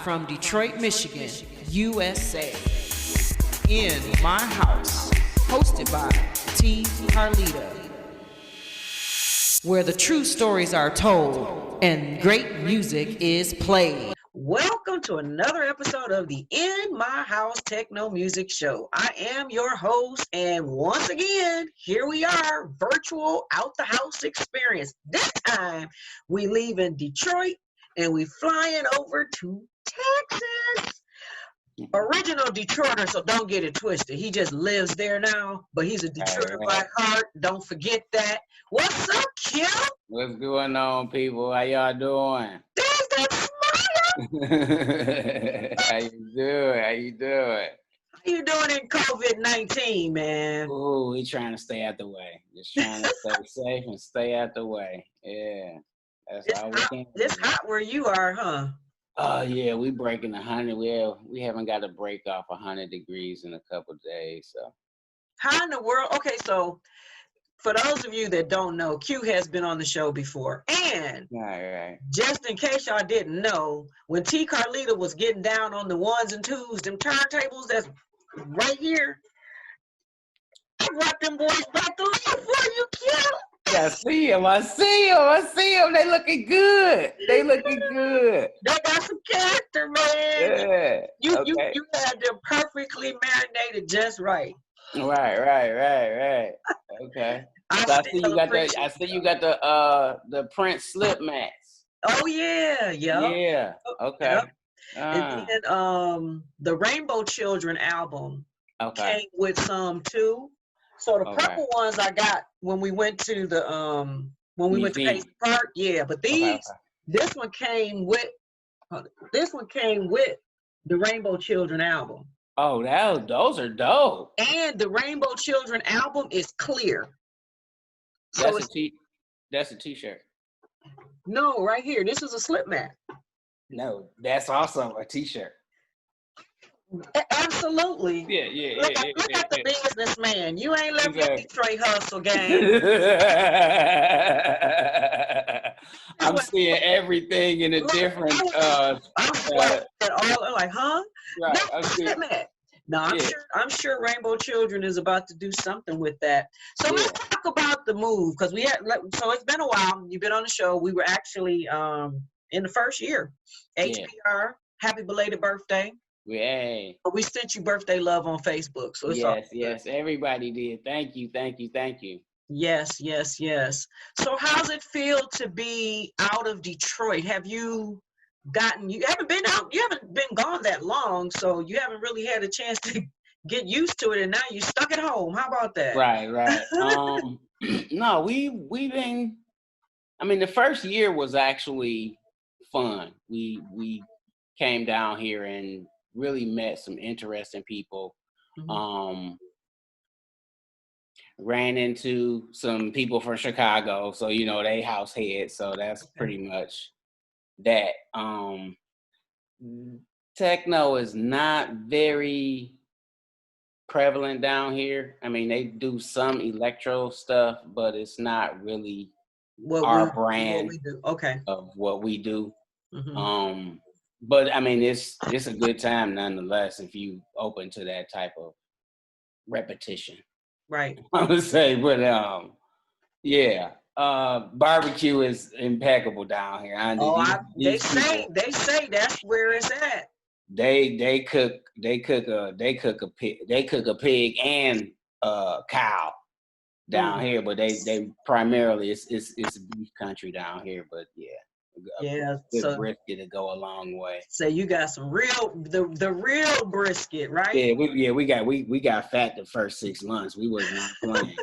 from Detroit, Michigan, USA. In My House, hosted by T. Carlita, where the true stories are told and great music is played. Welcome to another episode of the In My House Techno Music Show. I am your host, and once again, here we are, virtual out the house experience. This time, we leave in Detroit and we flying over to Texas. Original Detroiter, so don't get it twisted. He just lives there now, but he's a Detroiter by heart. Don't forget that. What's up, Kim? What's going on, people? How y'all doing? There's that smile. How you doing? How you doing? How you doing in COVID-19, man? Ooh, we trying to stay out the way. Just trying to stay safe and stay out the way. Yeah, that's all we can do. It's hot where you are, huh? Oh yeah, we breaking 100. We haven't got a break off 100 degrees in a couple of days. So how in the world? Okay, so for those of you that don't know, Q has been on the show before, and right. Just in case y'all didn't know, when T. Carlita was getting down on the ones and twos, them turntables that's right here, I brought them boys back to life for you, Q. I see them. They looking good. They got some character, man. Yeah. You had them perfectly marinated just right. Right. Okay. I see you got the Prince slip mats. Oh yeah. Yeah. Okay. Yep. And then the Rainbow Children album came with some too. So the purple ones I got when we went to the went to Pace Park, yeah. But this one came with the Rainbow Children album. Oh, those are dope. And the Rainbow Children album is clear. That's a t-shirt. No, right here. This is a slip mat. No, that's also a t-shirt. Absolutely. Yeah. Look at the businessman. You ain't left your Detroit hustle game. I'm seeing everything in a different. I'm like, huh? Right. No, I'm sure Rainbow Children is about to do something with that. So let's talk about the move, because so it's been a while. You've been on the show. We were actually in the first year. HPR, happy belated birthday. Yay. We sent you birthday love on Facebook. So it's yes, everybody did. Thank you. Yes. So how's it feel to be out of Detroit? You haven't been gone that long, so you haven't really had a chance to get used to it, and now you're stuck at home. How about that? Right. No, we've been, the first year was actually fun. We came down here and really met some interesting people. Mm-hmm. Ran into some people from Chicago, so they house heads, so that's pretty much that. Techno is not very prevalent down here. They do some electro stuff, but it's not really our brand of what we do. Mm-hmm. But it's a good time nonetheless if you open to that type of repetition. Right. I would say, but barbecue is impeccable down here. They say that's where it's at. They cook a pig and a cow down here, but they primarily it's beef country down here. But good brisket to go a long way. So you got some the real brisket, right? Yeah, we got fat the first 6 months. We was not playing.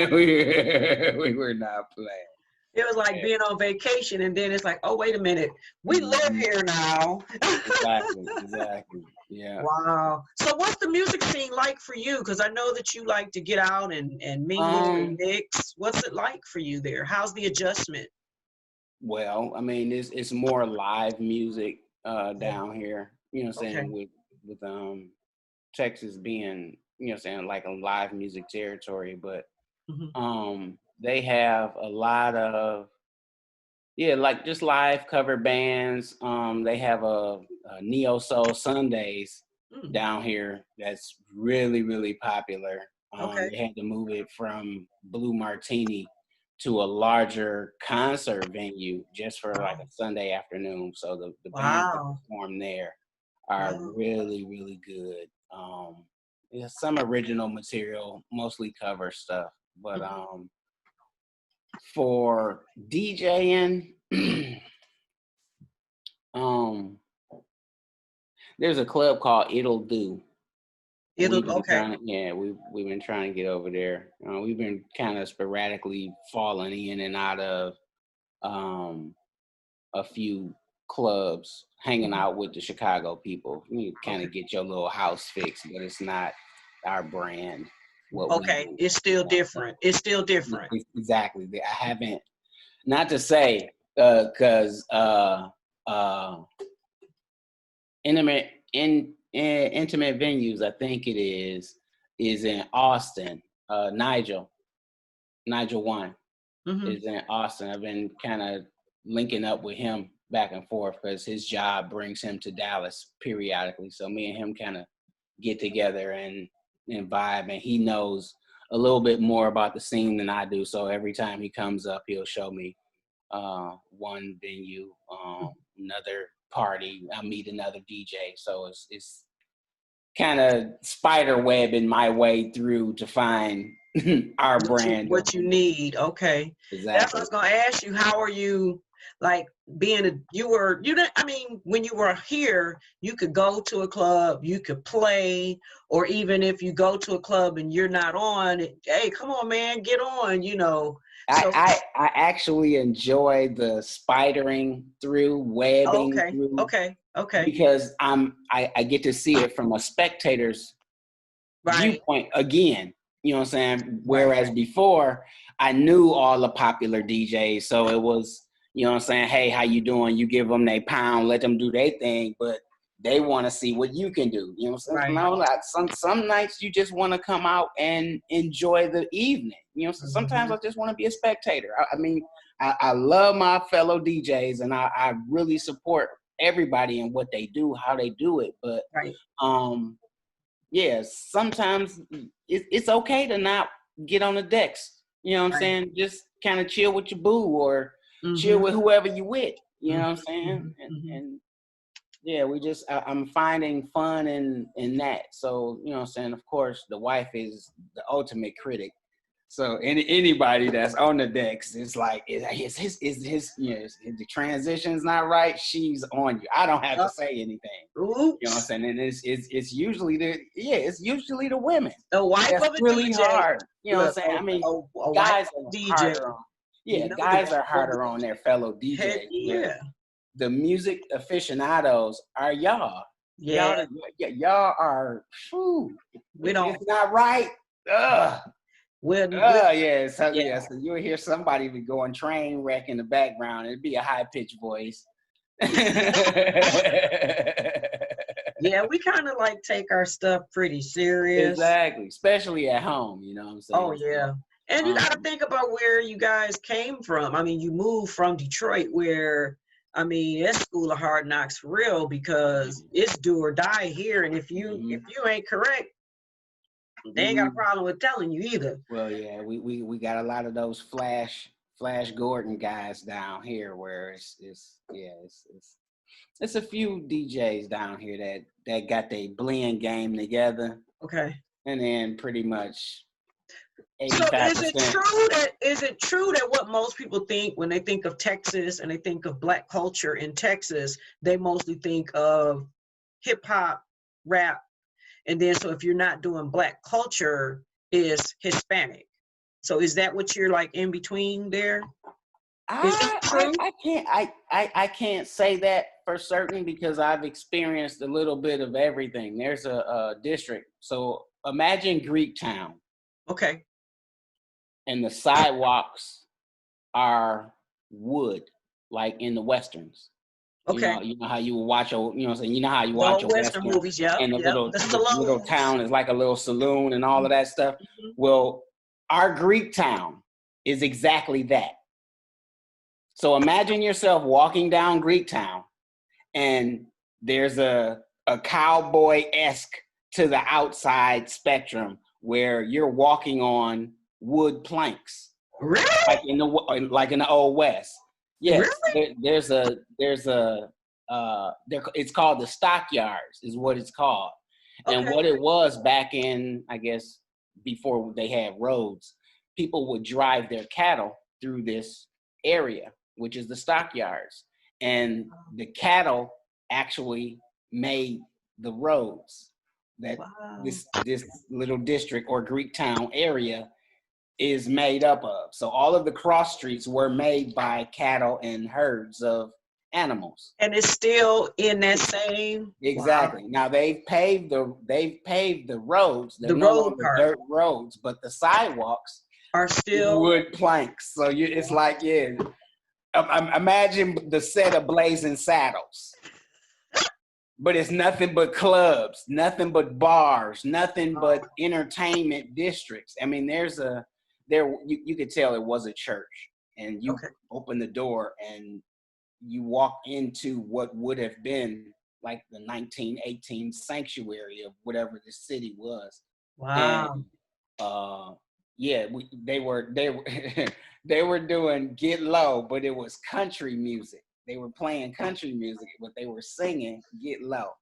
we were not playing. It was like being on vacation, and then it's like, oh, wait a minute, we live here now. Exactly. Yeah. Wow. So what's the music scene like for you? Because I know that you like to get out and mingle and mix. What's it like for you there? How's the adjustment? Well, it's more live music down here. You know what I'm saying? With Texas being, like a live music territory, but they have a lot of Yeah, like just live cover bands. They have a Neo Soul Sundays down here that's really, really popular. Okay. They had to move it from Blue Martini to a larger concert venue just for like a Sunday afternoon. So the bands that perform there are really, really good. Some original material, mostly cover stuff, but for DJing, there's a club called It'll Do. We've been we've been trying to get over there. We've been kind of sporadically falling in and out of a few clubs, hanging out with the Chicago people. You kind of get your little house fix, but it's not our brand. It's still different. It's still different. Exactly. I haven't, not to say, because intimate venues, I think it is in Austin. Nigel One is in Austin. I've been kind of linking up with him back and forth because his job brings him to Dallas periodically. So me and him kind of get together and vibe, and he knows a little bit more about the scene than I do. So every time he comes up, he'll show me one venue, another party. I'll meet another DJ. So it's kind of spider webbing my way through to find our brand. What you need. Okay. Exactly. That's what I was going to ask you. How are you, like, when you were here, you could go to a club, you could play, or even if you go to a club and you're not on, hey, come on, man, get on, So, I actually enjoy the spidering through, webbing through. Okay. Because I get to see it from a spectator's viewpoint again. You know what I'm saying? Whereas before, I knew all the popular DJs, so it was, you know what I'm saying, hey, how you doing? You give them their pound, let them do their thing, but they want to see what you can do. You know what I'm saying? No, like some nights you just want to come out and enjoy the evening. You know, so sometimes I just want to be a spectator. I love my fellow DJs, and I really support everybody and what they do, how they do it. But sometimes it's okay to not get on the decks. You know what I'm saying? Just kind of chill with your boo or chill with whoever you with. You know what I'm saying? And I'm finding fun in that. So, you know what I'm saying? Of course, the wife is the ultimate critic. So anybody that's on the decks, it's like, is the transition's not right, she's on you. I don't have to say anything. Oops. You know what I'm saying? And it's usually the women. The wife that's of a really DJ. Hard. You know what I'm saying? I mean, guys are harder on. Yeah, guys are harder on their fellow DJs. Yeah. The music aficionados are y'all. Yeah. Y'all are. It's not right. So you'll hear somebody be going train wreck in the background. It'd be a high pitched voice. Yeah, we kind of like take our stuff pretty serious. Exactly, especially at home. You know what I'm saying? Oh yeah, and you got to think about where you guys came from. I mean, you moved from Detroit, where it's school of hard knocks for real, because it's do or die here, and if you ain't correct, they ain't got a problem with telling you either. Well, yeah, we got a lot of those Flash Gordon guys down here, where it's a few DJs down here that got their blend game together. Okay. And then pretty much 85%. So is it true that what most people think when they think of Texas and they think of Black culture in Texas, they mostly think of hip hop, rap, and then so if you're not doing Black culture, is Hispanic. So is that what you're like in between there? I can't say that for certain, because I've experienced a little bit of everything. There's a district. So imagine Greektown. Okay. And the sidewalks are wood, like in the Westerns. Okay. You know how you watch how you watch a Western movies, and the little town is like a little saloon and all of that stuff. Well, our Greektown is exactly that. So imagine yourself walking down Greektown, and there's a cowboy-esque to the outside spectrum where you're walking on wood planks. Really? Like in the Old West. Yes. Really? It's called the stockyards is what it's called. Okay. And what it was back in, I guess, before they had roads, people would drive their cattle through this area, which is the stockyards. And the cattle actually made the roads that this little district or Greek town area is made up of. So all of the cross streets were made by cattle and herds of animals. And it's still in that same. Exactly. Wow. Now they've paved the roads. They're no longer dirt roads, but the sidewalks are still wood planks. So it's like, yeah. Imagine the set of Blazing Saddles. But it's nothing but clubs, nothing but bars, nothing but entertainment districts. I mean, you could tell it was a church, and you open the door and you walk into what would have been like the 1918 sanctuary of whatever the city was. Wow. And, they were they were doing Get Low, but it was country music. They were playing country music, but they were singing Get Low.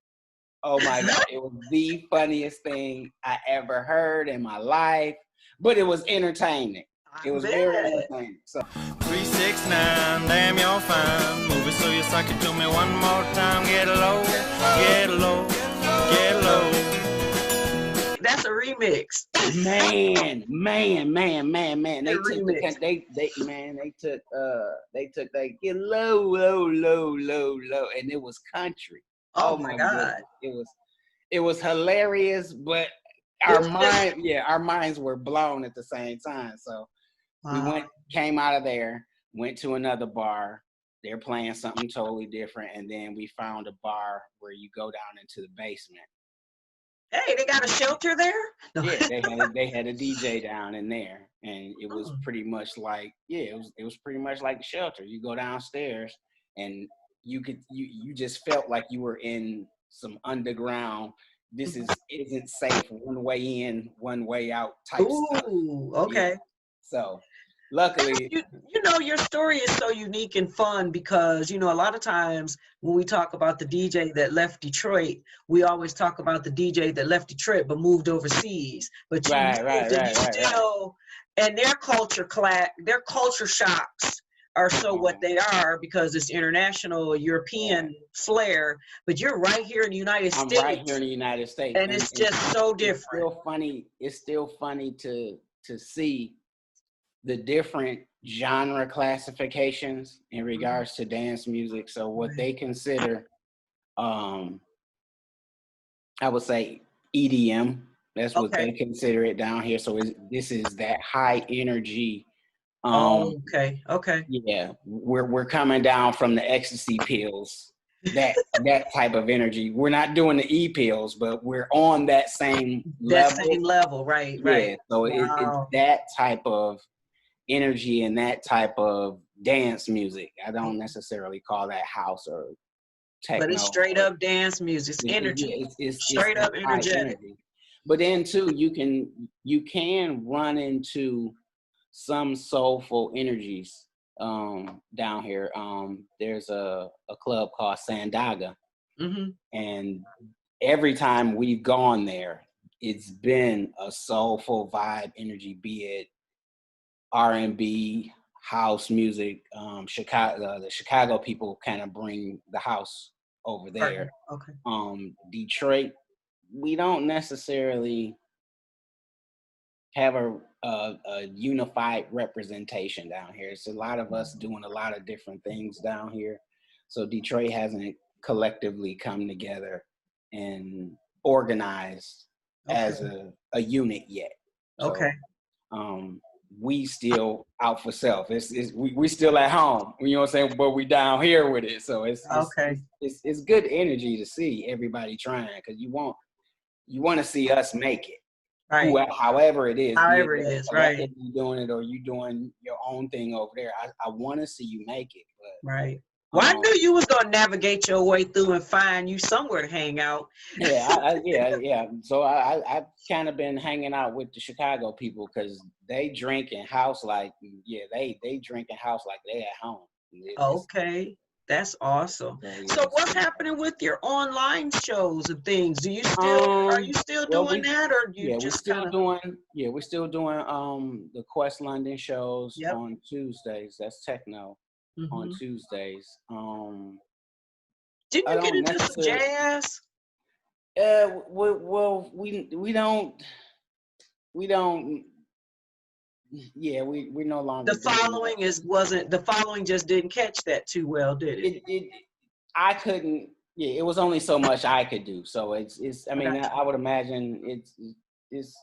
Oh my God, it was the funniest thing I ever heard in my life, but it was entertaining. It was very entertaining. So 369, damn, you're fine. Move it so you suck it to me one more time. Get low, get low, get low. That's a remix. Man. They took that Get Low, low, low, low, low, and it was country. Oh my God. It was hilarious, but our minds were blown at the same time. So we came out of there, went to another bar. They're playing something totally different, and then we found a bar where you go down into the basement. Hey, they got a shelter there? Yeah, they had a DJ down in there, and it was pretty much like it was pretty much like the shelter. You go downstairs, and you just felt like you were in some underground. This isn't safe. One way in, one way out type stuff. Okay. Yeah. So, luckily, your story is so unique and fun because a lot of times when we talk about the DJ that left Detroit, we always talk about the DJ that left Detroit but moved overseas. But and their culture shocks are so what they are because it's international European flair. But you're right here in the United States. I'm right here in the United States, and it's just so different. It's still funny to see the different genre classifications in regards to dance music. So what they consider, I would say EDM. That's what they consider it down here. So this is that high energy. Okay. Yeah, we're coming down from the ecstasy pills. That type of energy. We're not doing the E pills, but we're on that same level. That same level, right? Yeah. So it's that type of energy and that type of dance music. I don't necessarily call that house or techno. But it's straight up dance music. It's energy. It's straight up energetic. Energy. But then too, you can run into some soulful energies down here. There's a club called Sandaga, and every time we've gone there, it's been a soulful vibe energy, be it R&B, house music. The Chicago people kind of bring the house over there. Okay. Detroit, we don't necessarily have a unified representation down here. It's a lot of us doing a lot of different things down here. So Detroit hasn't collectively come together and organized as a unit yet. So, we still out for self. We still at home. You know what I'm saying? But we down here with it. So it's good energy to see everybody trying because you want to see us make it. Right. However it is, be it However it is, right. collectively doing it or you doing your own thing over there. I want to see you make it, but right. Well, I knew you was gonna navigate your way through and find you somewhere to hang out. yeah. So I've kind of been hanging out with the Chicago people because they drink in house like they drink in house like they at home. Okay, that's awesome. So what's happening with your online shows and things? Do you still are you still doing that, or you just kind of we're still doing the Quest London shows on Tuesdays. That's Techno on Tuesdays. Didn't you get into some jazz? Well, we don't. Yeah, we no longer. The following just didn't catch that too well, did it? I couldn't. Yeah, it was only so much I could do. So it's. I mean, I would imagine it's.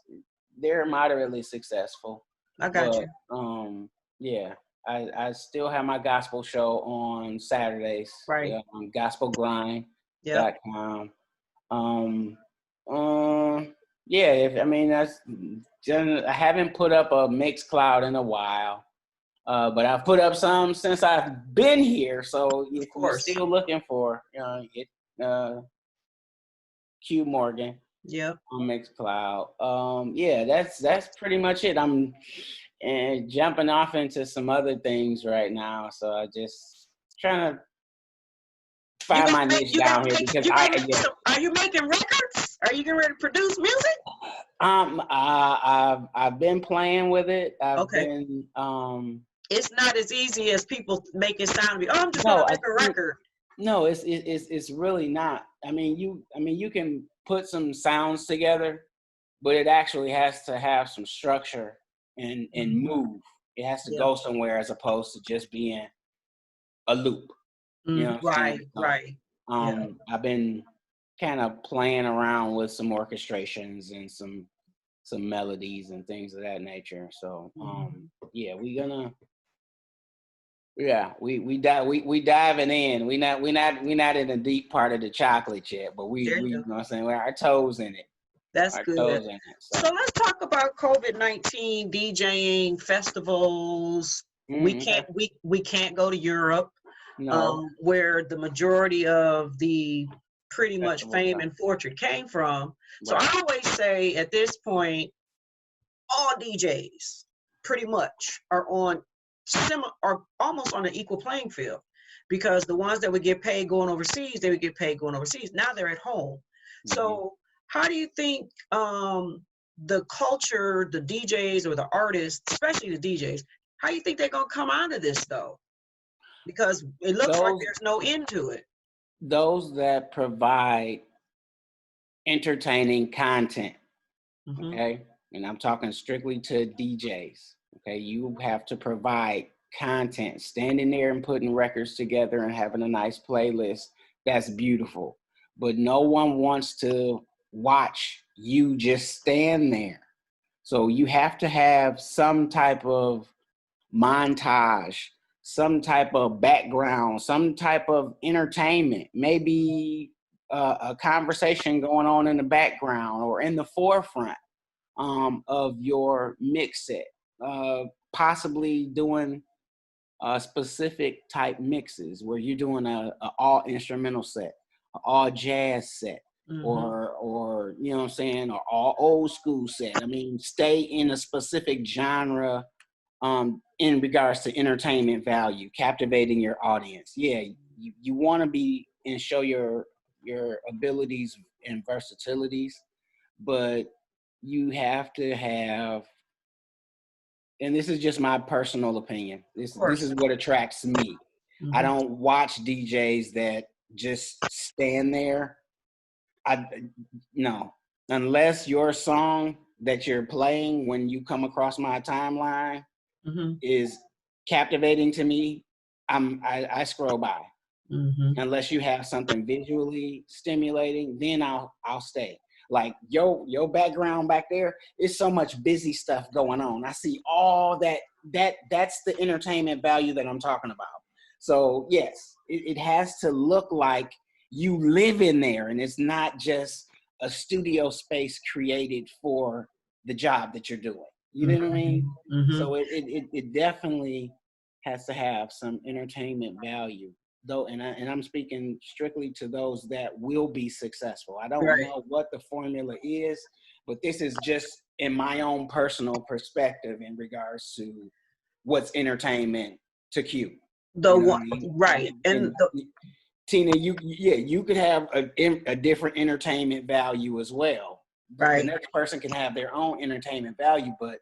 They're moderately successful. I got you. Yeah. I still have my gospel show on Saturdays. Right. On gospelgrind.com. I haven't put up a Mixcloud in a while, but I've put up some since I've been here. So if you're still looking for Q Morgan, on Mixcloud. That's pretty much it. I'm jumping off into some other things right now, so I just trying to find my niche down here because are you making records? Are you getting ready to produce music? I've been playing with it. It's not as easy as people make it sound. I'm just gonna make a record. No, it's really not. I mean, you can put some sounds together, but it actually has to have some structure and move. It has to go somewhere as opposed to just being a loop. You know what I'm saying? Right. I've been kind of playing around with some orchestrations and some melodies and things of that nature. So we diving in. We not in the deep part of the chocolate yet, but we you know what I'm saying, we're our toes in it. That's good. So let's talk about COVID-19, DJing, festivals. We can't go to Europe. No. Where the majority of the pretty much fame and fortune came from. So I always say at this point, all DJs pretty much are almost on an equal playing field, because the ones that would get paid going overseas, they would get paid going overseas. Now they're at home. So how do you think the culture, the DJs or the artists, especially the DJs, how do you think they're going to come out of this though? Because it looks like there's no end to it. Those that provide entertaining content, okay? And I'm talking strictly to DJs, okay? You have to provide content. Standing there and putting records together and having a nice playlist, that's beautiful. But no one wants to watch you just stand there. So you have to have some type of montage, some type of background, some type of entertainment, maybe a conversation going on in the background or in the forefront of your mix set, possibly doing specific type mixes where you're doing a all instrumental set, an all jazz set, or you know what I'm saying, or all old school set. I mean, stay in a specific genre in regards to entertainment value, captivating your audience. Yeah, you want to be and show your abilities and versatilities, but you have to have, and this is just my personal opinion, this is what attracts me. I don't watch DJs that just stand there. No, unless your song that you're playing when you come across my timeline is captivating to me, I scroll by. Unless you have something visually stimulating, then I'll stay. Like your background back there is so much busy stuff going on. I see all that's the entertainment value that I'm talking about. So yes, it has to look like you live in there, and it's not just a studio space created for the job that you're doing. You know what I mean? So it definitely has to have some entertainment value, though. And I'm speaking strictly to those that will be successful. I don't know what the formula is, but this is just in my own personal perspective in regards to what's entertainment to Q. The one, I mean? Right. And Tina, you could have a different entertainment value as well. Right. The next person can have their own entertainment value, but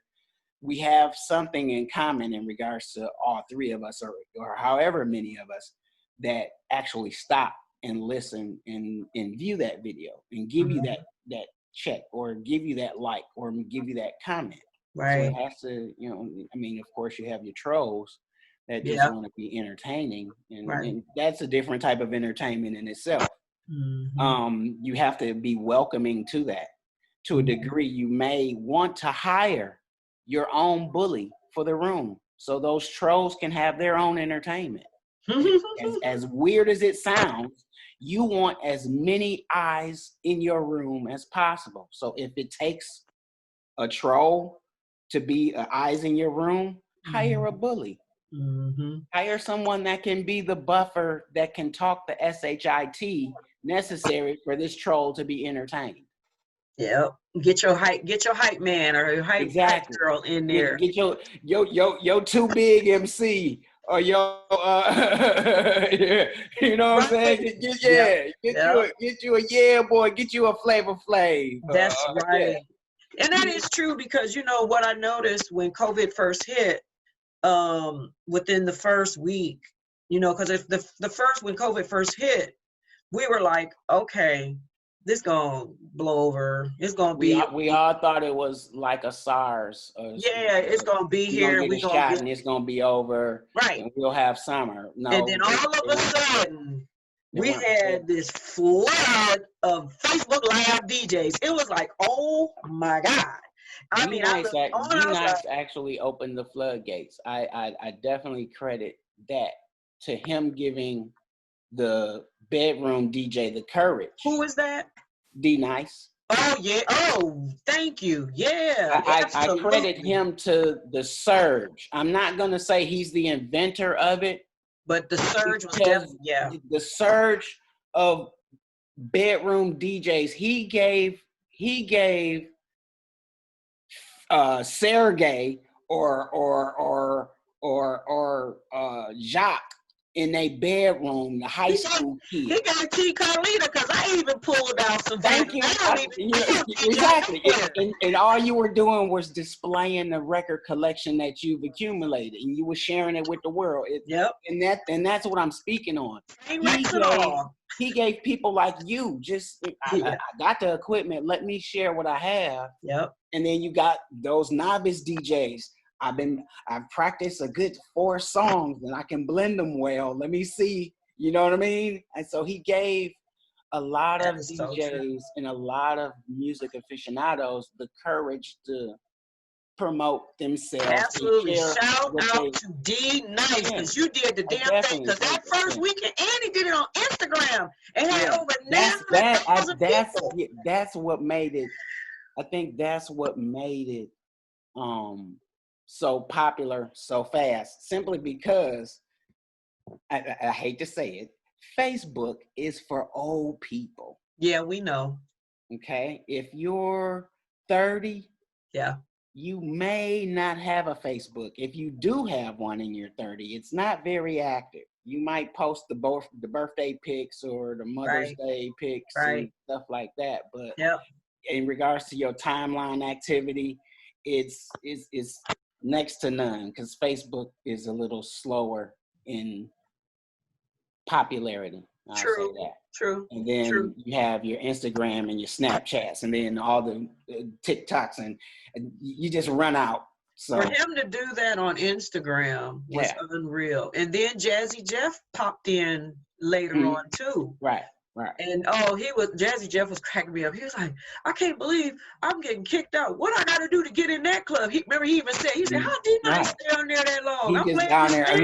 we have something in common in regards to all three of us, or however many of us, that actually stop and listen and view that video and give you that check, or give you that like, or give you that comment. Right. So it has to, you know, I mean, of course you have your trolls that just want to be entertaining, and that's a different type of entertainment in itself. You have to be welcoming to that. To a degree, you may want to hire your own bully for the room, so those trolls can have their own entertainment. As weird as it sounds, you want as many eyes in your room as possible. So if it takes a troll to be eyes in your room, hire a bully. Hire someone that can be the buffer, that can talk the SHIT necessary for this troll to be entertained. Yep. Get your hype man or your hype girl in there. Get your too big MC or your you know what I'm saying? Get you a yeah boy, get you a Flavor Flav. That's right. And that is true, because you know what I noticed when COVID first hit, within the first week, you know, because if when COVID first hit, we were like, okay, this gonna blow over. It's gonna be. We all thought it was like a SARS. It's gonna be here. We're gonna get a shot and it's gonna be over. Right. And we'll have summer. No. And then all of a sudden, we had this flood of Facebook Live DJs. It was like, oh my God. I mean, D-Nice actually opened the floodgates. I definitely credit that to him giving the bedroom DJ the courage. Who is that? D-Nice. Oh yeah. Oh, thank you. Yeah. I credit him to the surge. I'm not gonna say he's the inventor of it, but the surge was definitely the surge of bedroom DJs. He gave Sergey or Jacques in a bedroom, the high school kid. He got T. Carlita, because I even pulled out some. Thank you. Exactly. And all you were doing was displaying the record collection that you've accumulated, and you were sharing it with the world. And that's what I'm speaking on. He gave people like you just, I got the equipment, let me share what I have. Yep. And then you got those novice DJs. I've practiced a good 4 songs and I can blend them well. Let me see, you know what I mean? And so he gave a lot of DJs and a lot of music aficionados the courage to promote themselves. Absolutely. Shout out to D-Nice, because you did the damn thing. Because that first weekend, Andy did it on Instagram and had over 9,000 people. That's what made it. I think that's what made it so popular so fast, simply because I hate to say it, Facebook is for old people. Yeah, we know. Okay, if you're 30, you may not have a Facebook. If you do have one and you're 30, it's not very active. You might post the birthday pics or the Mother's Day pics and stuff like that, but in regards to your timeline activity, it's next to none, because Facebook is a little slower in popularity. I'll say that. True. And then you have your Instagram and your Snapchats, and then all the TikToks, and you just run out. So for him to do that on Instagram was unreal. And then Jazzy Jeff popped in later on too. Right. And Jazzy Jeff was cracking me up. He was like, I can't believe I'm getting kicked out. What I got to do to get in that club? He even said, how D-Nice stay down there that long? He just down there.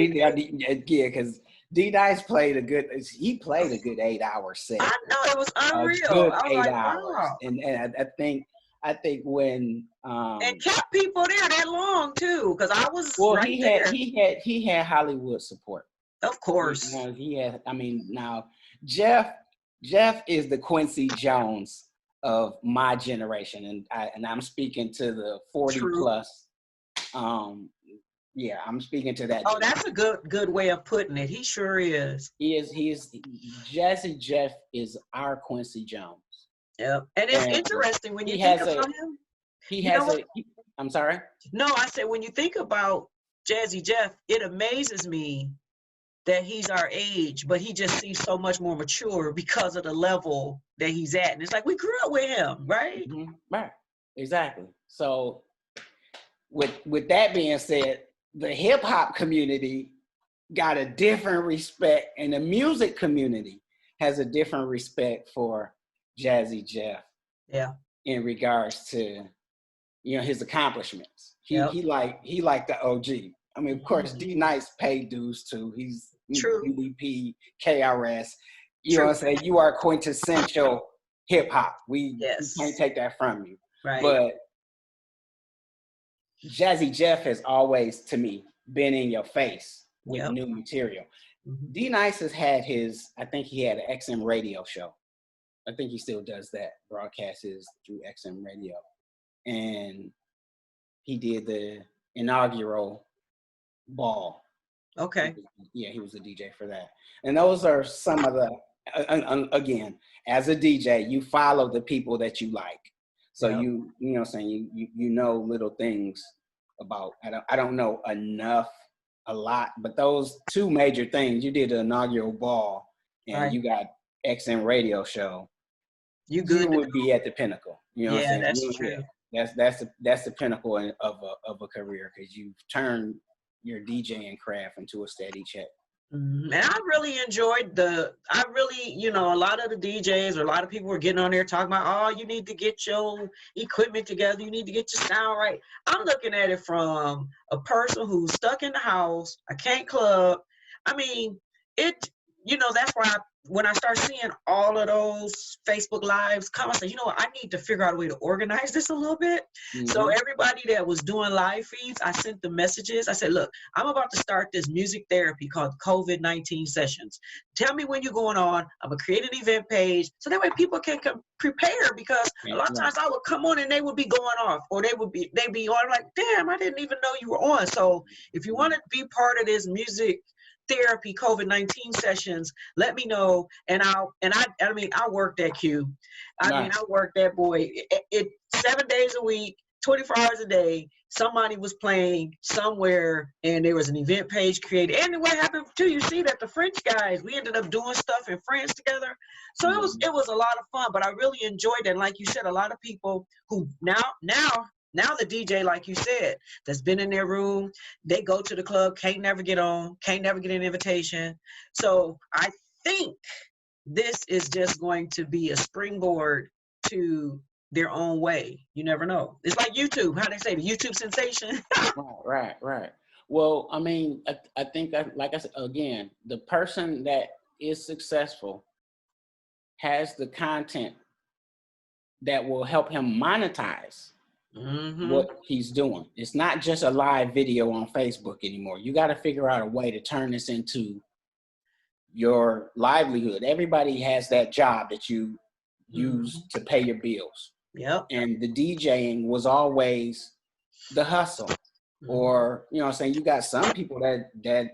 Because D-Nice played a good 8-hour set. I know, it was unreal. A good 8 hours. Wow. And I think when and kept people there that long too, because I was he had Hollywood support. Of course. He had. I mean, now Jeff is the Quincy Jones of my generation, and I'm speaking to the 40 plus. Yeah, I'm speaking to that. Oh, that's a good way of putting it. He sure is. He is. Jazzy Jeff is our Quincy Jones. Yeah, and it's interesting when you think about him. I'm sorry? No, I said when you think about Jazzy Jeff, it amazes me that he's our age, but he just seems so much more mature because of the level that he's at. And it's like, we grew up with him, right? Mm-hmm. Right, exactly. So with that being said, the hip hop community got a different respect, and the music community has a different respect for Jazzy Jeff. Yeah. In regards to, his accomplishments. He like the OG. I mean, of course, D-Nice paid dues too. He's UDP, KRS. You know what I'm saying? You are quintessential hip hop. We can't take that from you. Right. But Jazzy Jeff has always, to me, been in your face with new material. Mm-hmm. D-Nice has had I think he had an XM radio show. I think he still does that, broadcasts through XM radio. And he did the inaugural ball. Okay. He was a DJ for that. And those are some of the, again, as a DJ, you follow the people that you like. So you know what I'm saying, you know little things about, I don't know a lot, but those two major things, you did the inaugural ball and you got XM radio show. You would be at the pinnacle. You know what I'm saying? That's true. That's the pinnacle of a career, because you've turned your DJing craft into a steady check. And I really enjoyed a lot of the DJs or a lot of people were getting on there talking about, oh, you need to get your equipment together. You need to get your sound right. I'm looking at it from a person who's stuck in the house. I can't club. I mean, that's why when I start seeing all of those Facebook Lives come, I say, I need to figure out a way to organize this a little bit. Mm-hmm. So everybody that was doing live feeds, I sent the messages. I said, look, I'm about to start this music therapy called COVID-19 sessions. Tell me when you're going on. I'm going to create an event page so that way people can prepare, because a lot of times I would come on and they would be going off, or they'd be on like, damn, I didn't even know you were on. So if you want to be part of this music therapy COVID-19 sessions, let me know, and I'll work that queue. I work that boy. It 7 days a week, 24 hours a day. Somebody was playing somewhere, and there was an event page created. And what happened too, you see that the French guys, we ended up doing stuff in France together. So it was a lot of fun, but I really enjoyed it. And like you said, a lot of people who now the DJ, like you said, that's been in their room, they go to the club, can't never get on, can't never get an invitation. So I think this is just going to be a springboard to their own way. You never know. It's like YouTube, how they say, the YouTube sensation. Right. Well, I mean, I think, like I said, again, the person that is successful has the content that will help him monetize what he's doing. It's not just a live video on Facebook anymore. You got to figure out a way to turn this into your livelihood. Everybody has that job that you use to pay your bills. Yep. And the DJing was always the hustle. Or, you know what I'm saying, you got some people that the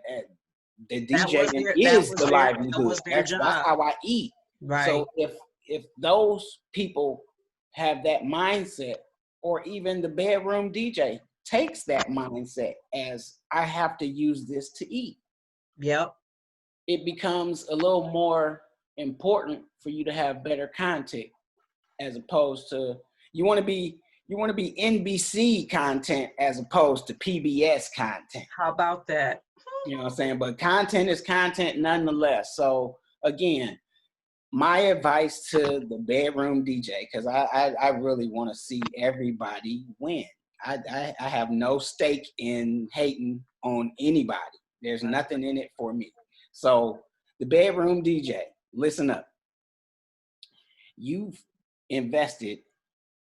DJing is the livelihood. That's how I eat. Right. So if those people have that mindset, or even the bedroom DJ takes that mindset as, I have to use this to eat. Yep. It becomes a little more important for you to have better content, as opposed to, you want to be NBC content as opposed to PBS content. How about that? You know what I'm saying? But content is content nonetheless. So again, my advice to the bedroom DJ, because I really want to see everybody win. I have no stake in hating on anybody. There's nothing in it for me. So the bedroom DJ, listen up. You've invested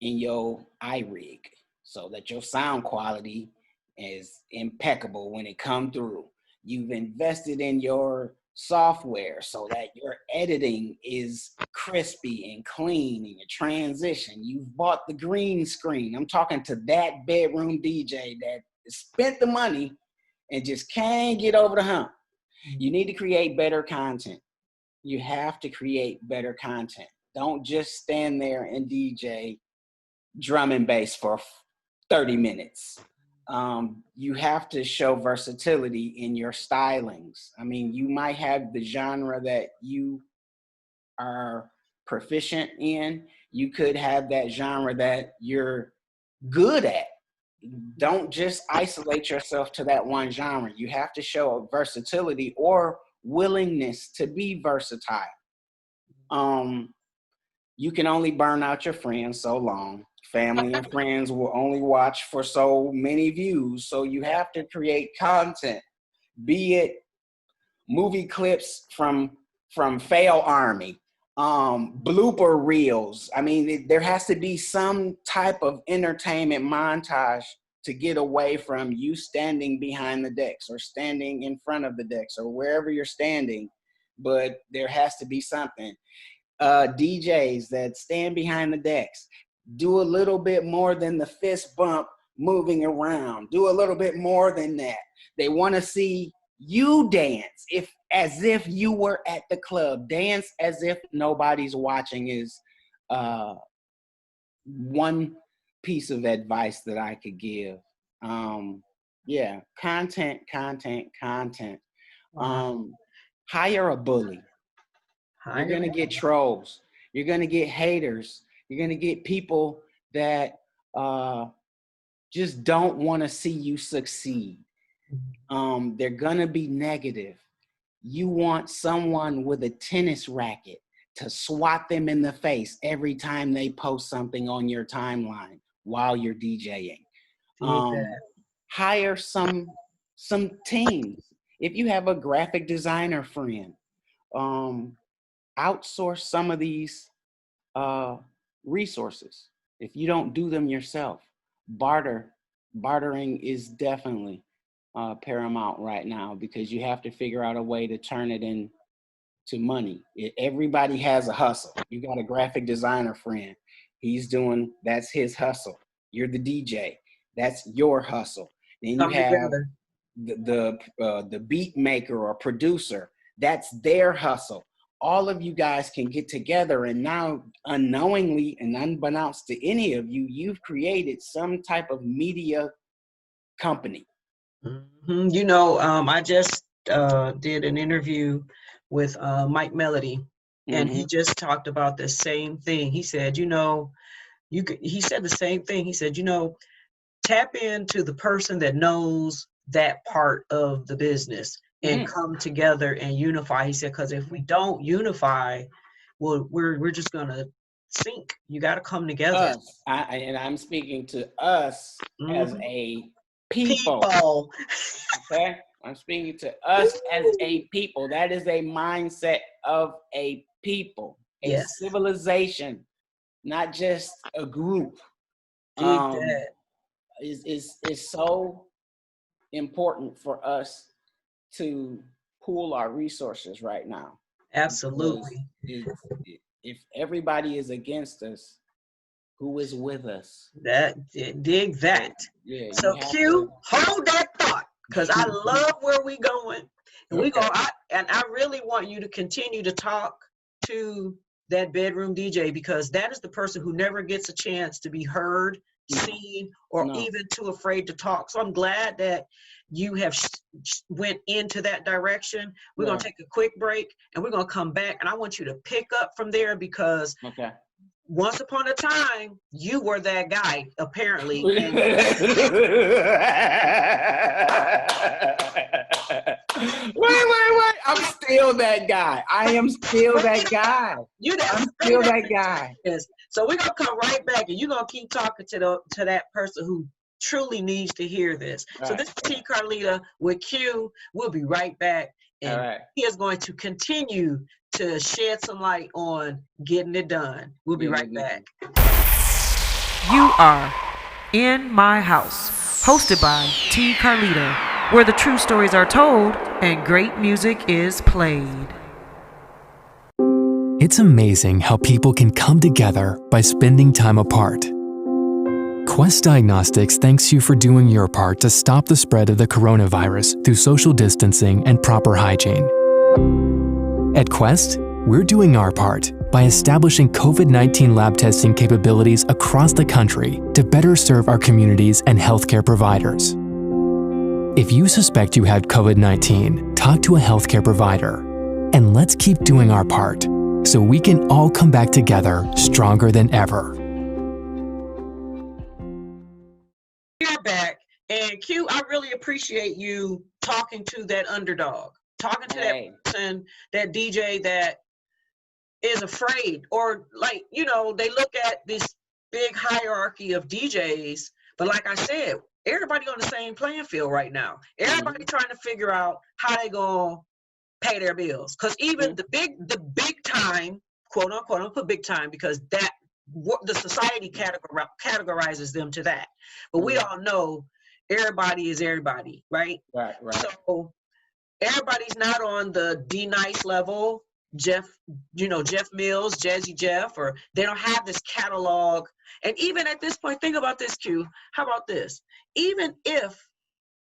in your iRig so that your sound quality is impeccable when it come through. You've invested in your software so that your editing is crispy and clean in your transition. You've bought the green screen. I'm talking to that bedroom DJ that spent the money and just can't get over the hump. You need to create better content. You have to create better content. Don't just stand there and DJ drum and bass for 30 minutes. You have to show versatility in your stylings. I mean, you might have the genre that you are proficient in. You could have that genre that you're good at. Don't just isolate yourself to that one genre. You have to show a versatility or willingness to be versatile. You can only burn out your friends so long. Family and friends will only watch for so many views. So you have to create content, be it movie clips from Fail Army, blooper reels. I mean, there has to be some type of entertainment montage to get away from you standing behind the decks or standing in front of the decks or wherever you're standing, but there has to be something. DJs that stand behind the decks, do a little bit more than the fist bump moving around. Do a little bit more than that. They want to see you dance as if you were at the club. Dance as if nobody's watching is one piece of advice that I could give. Yeah, content. Wow. Hire a bully. You're going to get trolls. You're going to get haters. You're going to get people that just don't want to see you succeed. They're going to be negative. You want someone with a tennis racket to swat them in the face every time they post something on your timeline while you're DJing. Hire some teams. If you have a graphic designer friend, outsource some of these resources. If you don't do them yourself, bartering is definitely paramount right now, because you have to figure out a way to turn it into money. Everybody has a hustle. You got a graphic designer friend. That's his hustle. You're the DJ. That's your hustle. Then you have the beat maker or producer. That's their hustle. All of you guys can get together, and now unknowingly and unbeknownst to any of you, you've created some type of media company. Mm-hmm. You know, I just did an interview with Mike Melody, and he just talked about the same thing. He said, he said the same thing. He said, tap into the person that knows that part of the business and come together and unify. He said, because if we don't unify, well, we're just gonna sink. You got to come together. I'm speaking to us as a people. Okay, I'm speaking to us as a people. That is a mindset of a people, a civilization, not just a group. Is so important for us to pool our resources right now. Absolutely. If everybody is against us, who is with us? Dig that. Yeah. So Q, hold that thought, because I love where we going. And I really want you to continue to talk to that bedroom DJ, because that is the person who never gets a chance to be heard, seen, or even too afraid to talk. So I'm glad that you have went into that direction. We're going to take a quick break, and we're going to come back, and I want you to pick up from there, because once upon a time, you were that guy, apparently. Wait. I'm still that guy. I am still that guy. I'm still that guy. Yes. So we're going to come right back, and you're going to keep talking to that person who truly needs to hear this. So this is T. Carlita with Q. We'll be right back. And he is going to continue to shed some light on getting it done. We'll be right back. You are In My House, hosted by T. Carlito, where the true stories are told and great music is played. It's amazing how people can come together by spending time apart. Quest Diagnostics thanks you for doing your part to stop the spread of the coronavirus through social distancing and proper hygiene. At Quest, we're doing our part by establishing COVID-19 lab testing capabilities across the country to better serve our communities and healthcare providers. If you suspect you had COVID-19, talk to a healthcare provider. And let's keep doing our part so we can all come back together stronger than ever. We're back. And Q, I really appreciate you talking to that underdog, talking to that person, that DJ that is afraid, or like, you know, they look at this big hierarchy of DJs, but like I said, everybody on the same playing field right now. Everybody trying to figure out how they gonna pay their bills, because even the big time, quote unquote, I'll put big time because that the society categorizes them to that, but we all know everybody is everybody, right? Right. So everybody's not on the D Nice level, Jeff Mills, Jazzy Jeff, or they don't have this catalog. And even at this point, think about this, Q. How about this? Even if,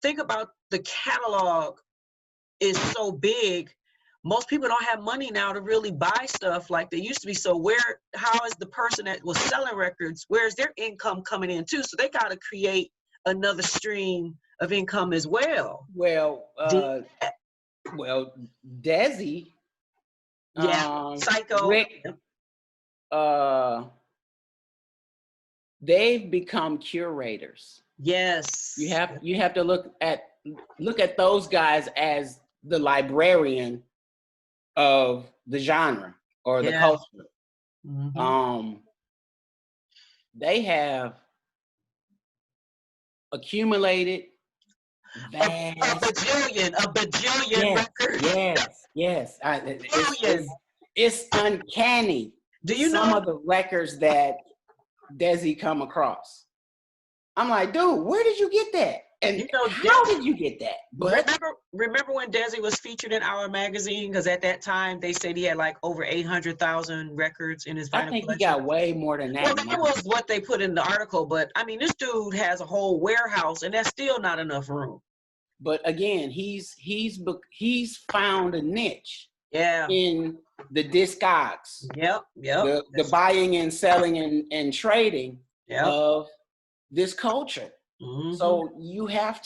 think about the catalog is so big, most people don't have money now to really buy stuff like they used to be. So how is the person that was selling records, where's their income coming in too? So they got to create another stream of income as well. Well, Desi, Psycho, Rick, they've become curators. Yes, you have to look at those guys as the librarian of the genre or the culture. They have accumulated a bajillion records. Yes. It's uncanny. Do you know some of the records that Desi come across? I'm like, dude, where did you get that? And how did you get that? But remember when Desi was featured in Our magazine? Because at that time they said he had like over 800,000 records in his vinyl collection. He got way more than that. Well, that was what they put in the article. But I mean, this dude has a whole warehouse, and that's still not enough room. But again, he's found a niche. In the discogs. The buying and selling and trading of this culture. So you got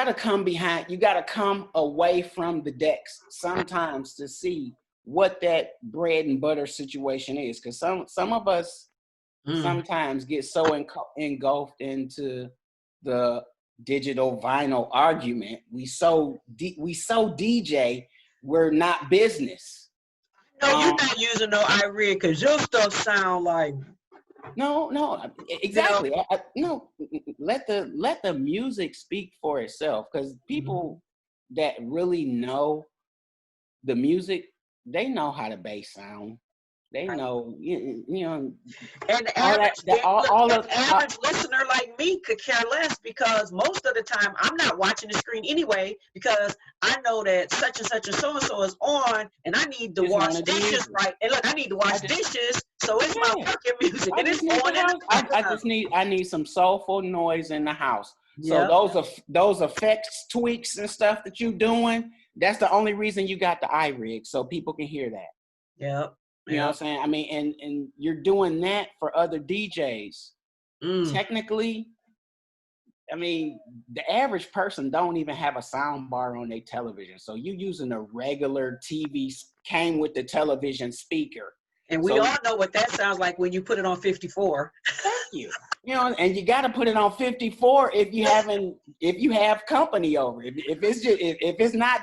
to come away from the decks sometimes to see what that bread and butter situation is, because some of us sometimes get so engulfed into the digital vinyl argument. We so DJ, we're not business. No, you're not using no iRig because your stuff sound like. No, exactly. No, let the music speak for itself, because people that really know the music, they know how the bass sound. They know, you know, and the average listener like me could care less, because most of the time I'm not watching the screen anyway, because I know that such and such and so is on, and I need to wash dishes, right? And look, I need to wash dishes, so it's my working music, and it's on. I need some soulful noise in the house. So those effects, tweaks, and stuff that you're doing, that's the only reason you got the iRig, so people can hear that. You know what I'm saying? I mean, and you're doing that for other DJs. Technically, I mean, the average person don't even have a sound bar on their television. So you using a regular TV, came with the television speaker. And we all know what that sounds like when you put it on 54. Thank you. You know, and you got to put it on 54 if you have company over. If it's not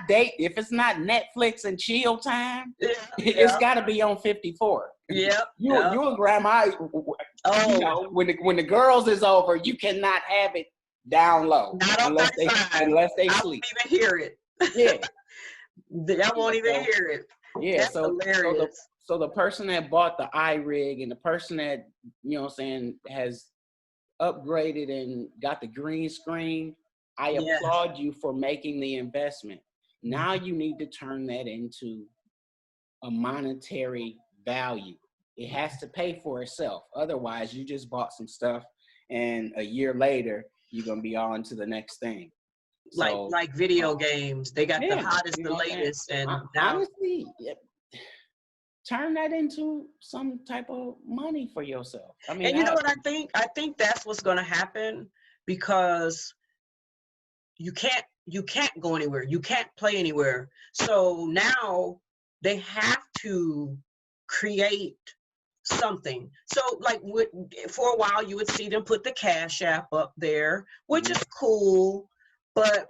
Netflix and chill time, it's got to be on 54. You and grandma. You know, when the girls is over, you cannot have it down low unless they sleep. I won't even hear it. I won't even hear it. That's hilarious. So the person that bought the iRig and the person that, you know what I'm saying, has upgraded and got the green screen, I applaud you for making the investment. Now you need to turn that into a monetary value. It has to pay for itself. Otherwise, you just bought some stuff and a year later, you're going to be on to the next thing. So, like video games, they got the hottest, the latest, and now honestly, turn that into some type of money for yourself. I mean, and you know what I think? I think that's what's going to happen, because you can't go anywhere. You can't play anywhere. So now they have to create something. So like for a while, you would see them put the Cash App up there, which is cool, but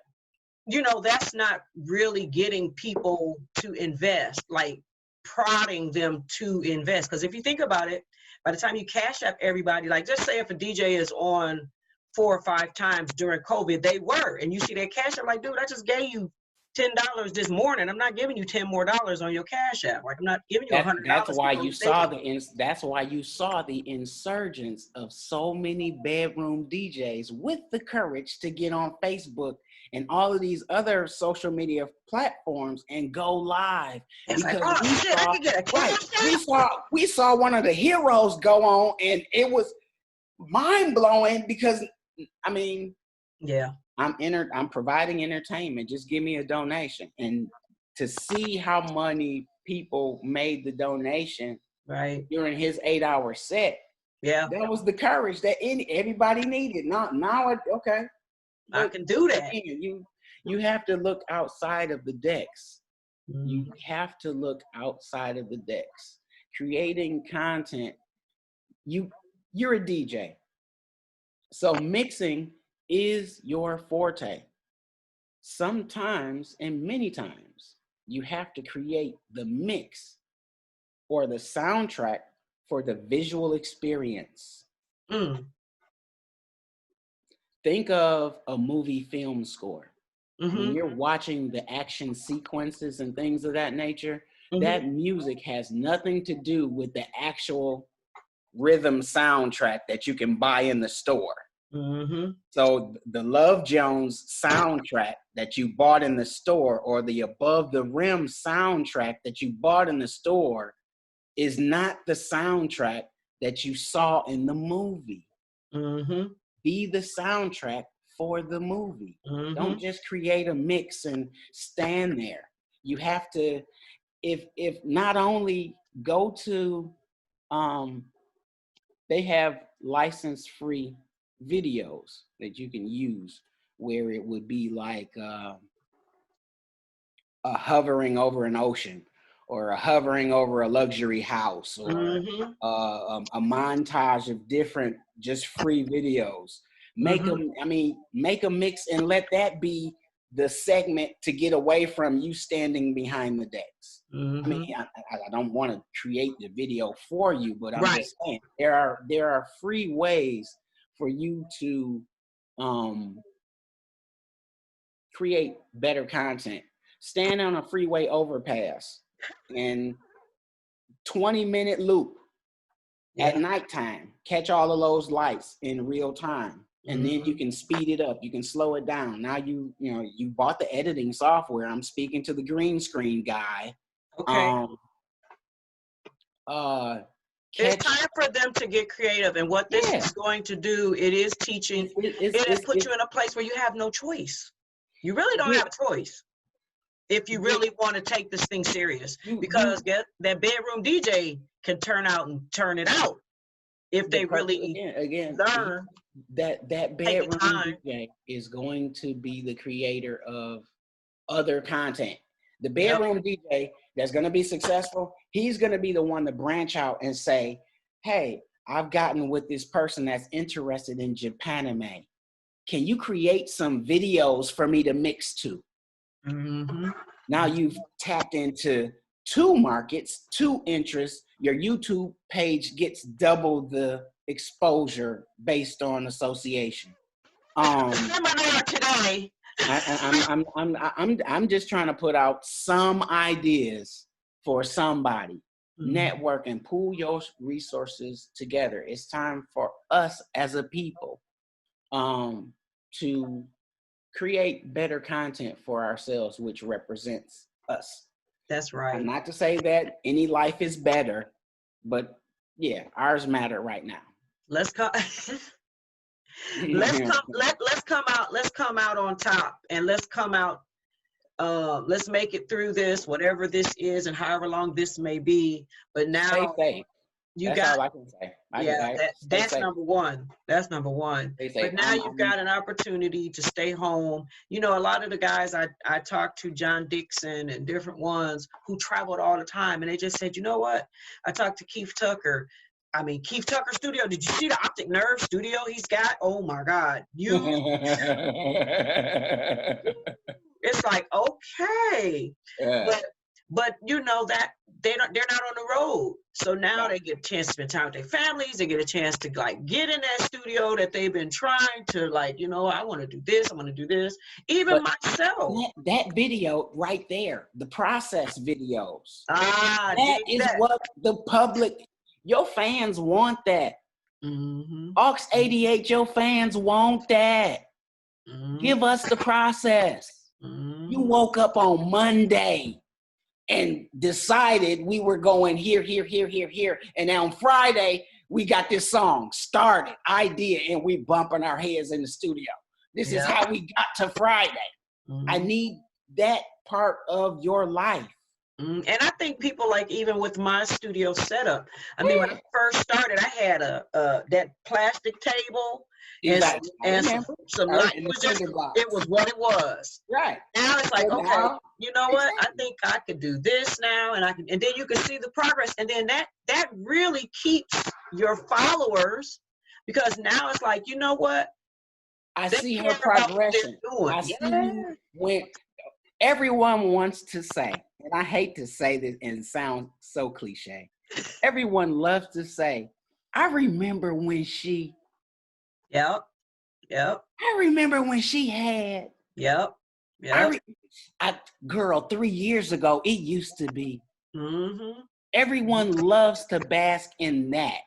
you know, that's not really getting people to invest, like prodding them to invest. Because if you think about it, by the time you Cash App everybody, like just say if a DJ is on 4 or 5 times during COVID, they were, and you see their Cash App, like, dude, I just gave you $10 this morning. I'm not giving you $10 more on your Cash App. Like, I'm not giving you $100. That's why you saw the insurgence of so many bedroom DJs with the courage to get on Facebook and all of these other social media platforms and go live. It's because like, oh shit, I can get a Cash App. we saw one of the heroes go on, and it was mind blowing because, I mean, I'm providing entertainment. Just give me a donation. And to see how many people made the donation during his 8-hour set, that was the courage that everybody needed. Okay, I can do that. You have to look outside of the decks. You have to look outside of the decks. Creating content. You're a DJ, so mixing is your forte. Sometimes, and many times, you have to create the mix or the soundtrack for the visual experience. Think of a movie film score. When you're watching the action sequences and things of that nature, that music has nothing to do with the actual rhythm soundtrack that you can buy in the store. So the Love Jones soundtrack that you bought in the store, or the Above the Rim soundtrack that you bought in the store, is not the soundtrack that you saw in the movie. Be the soundtrack for the movie. Don't just create a mix and stand there. You have to, if not only go to, they have license-free videos that you can use where it would be like a hovering over an ocean, or a hovering over a luxury house, or a montage of different just free videos. Make a mix and let that be the segment to get away from you standing behind the decks. I mean, I don't want to create the video for you, but I'm just saying there are free ways for you to create better content. Stand on a freeway overpass and 20-minute loop at nighttime. Catch all of those lights in real time. And then you can speed it up. You can slow it down. Now you bought the editing software. I'm speaking to the green screen guy. It's time for them to get creative. And what this is going to do, it is teaching. It'll put you in a place where you have no choice. You really don't have a choice if you really want to take this thing serious. Because that bedroom DJ can turn it out if they really learn. That bedroom DJ is going to be the creator of other content. The bedroom DJ that's going to be successful, he's going to be the one to branch out and say, hey, I've gotten with this person that's interested in Japanime. Can you create some videos for me to mix to? Now you've tapped into 2 markets, 2 interests. Your YouTube page gets double the exposure based on association. I'm just trying to put out some ideas for somebody. network and pool your resources together. It's time for us as a people to create better content for ourselves, which represents us. That's right. And not to say that any life is better, but yeah, ours matter right now. Let's come out on top, and let's come out. Let's make it through this, whatever this is, and however long this may be. But now, stay safe. That's all I can say. That's number one. That's number one. But now you've got an opportunity to stay home. You know, a lot of the guys I talked to, John Dixon and different ones who traveled all the time, and they just said, you know what? I talked to Keith Tucker. I mean, Keith Tucker studio. Did you see the optic nerve studio he's got? Oh my God. It's like, okay. Yeah. But you know that they're not on the road. So now they get a chance to spend time with their families. They get a chance to like get in that studio that they've been trying to, like, you know, I want to do this. I want to do this. Even myself. That video right there, the process videos. That is what the public, your fans want that. Aux 88, your fans want that. Give us the process. You woke up on Monday and decided we were going here. And on Friday, we got this song started, idea, and we bumping our heads in the studio. This is how we got to Friday. I need that part of your life. And I think people, like, even with my studio setup, I mean, when I first started, I had that plastic table and some light. It was what it was. Right. Now it's like, okay, you know what? I think I could do this now, and then you can see the progress, and then that really keeps your followers, because now it's like, you know what? I see her progression. I see when everyone wants to say, and I hate to say this and sound so cliche, everyone loves to say, I remember when she. Yep. I remember when she had. Yep. Girl, 3 years ago, it used to be. Everyone loves to bask in that.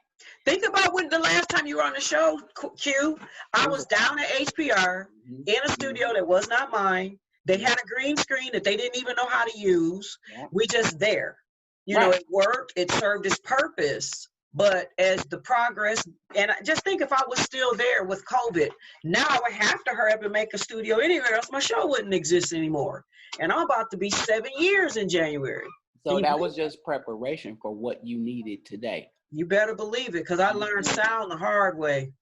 Think about when the last time you were on the show, Q. I was down at HPR in a studio that was not mine. They had a green screen that they didn't even know how to use. We just there. You know, it worked. It served its purpose. But as the progress, and just think if I was still there with COVID, now I would have to hurry up and make a studio anywhere else. My show wouldn't exist anymore. And I'm about to be 7 years in January. So that was just preparation for what you needed today. You better believe it, because I learned sound the hard way.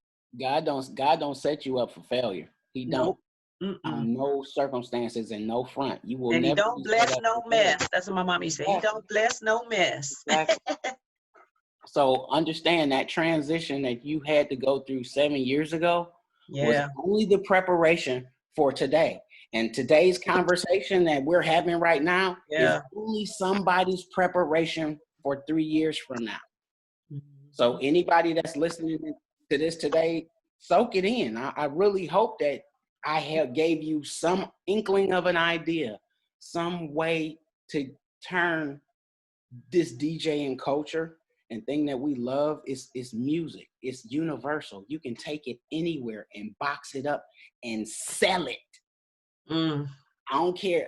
God don't set you up for failure. He don't. On no circumstances and no front. You will and never. He don't bless no mess. That's what my mommy said. He don't bless no mess. Exactly. So understand that transition that you had to go through 7 years ago was only the preparation for today. And today's conversation that we're having right now is only somebody's preparation for 3 years from now. So anybody that's listening to this today, soak it in. I really hope that I gave you some inkling of an idea, some way to turn this DJing culture and thing that we love is music. It's universal. You can take it anywhere and box it up and sell it. I don't care.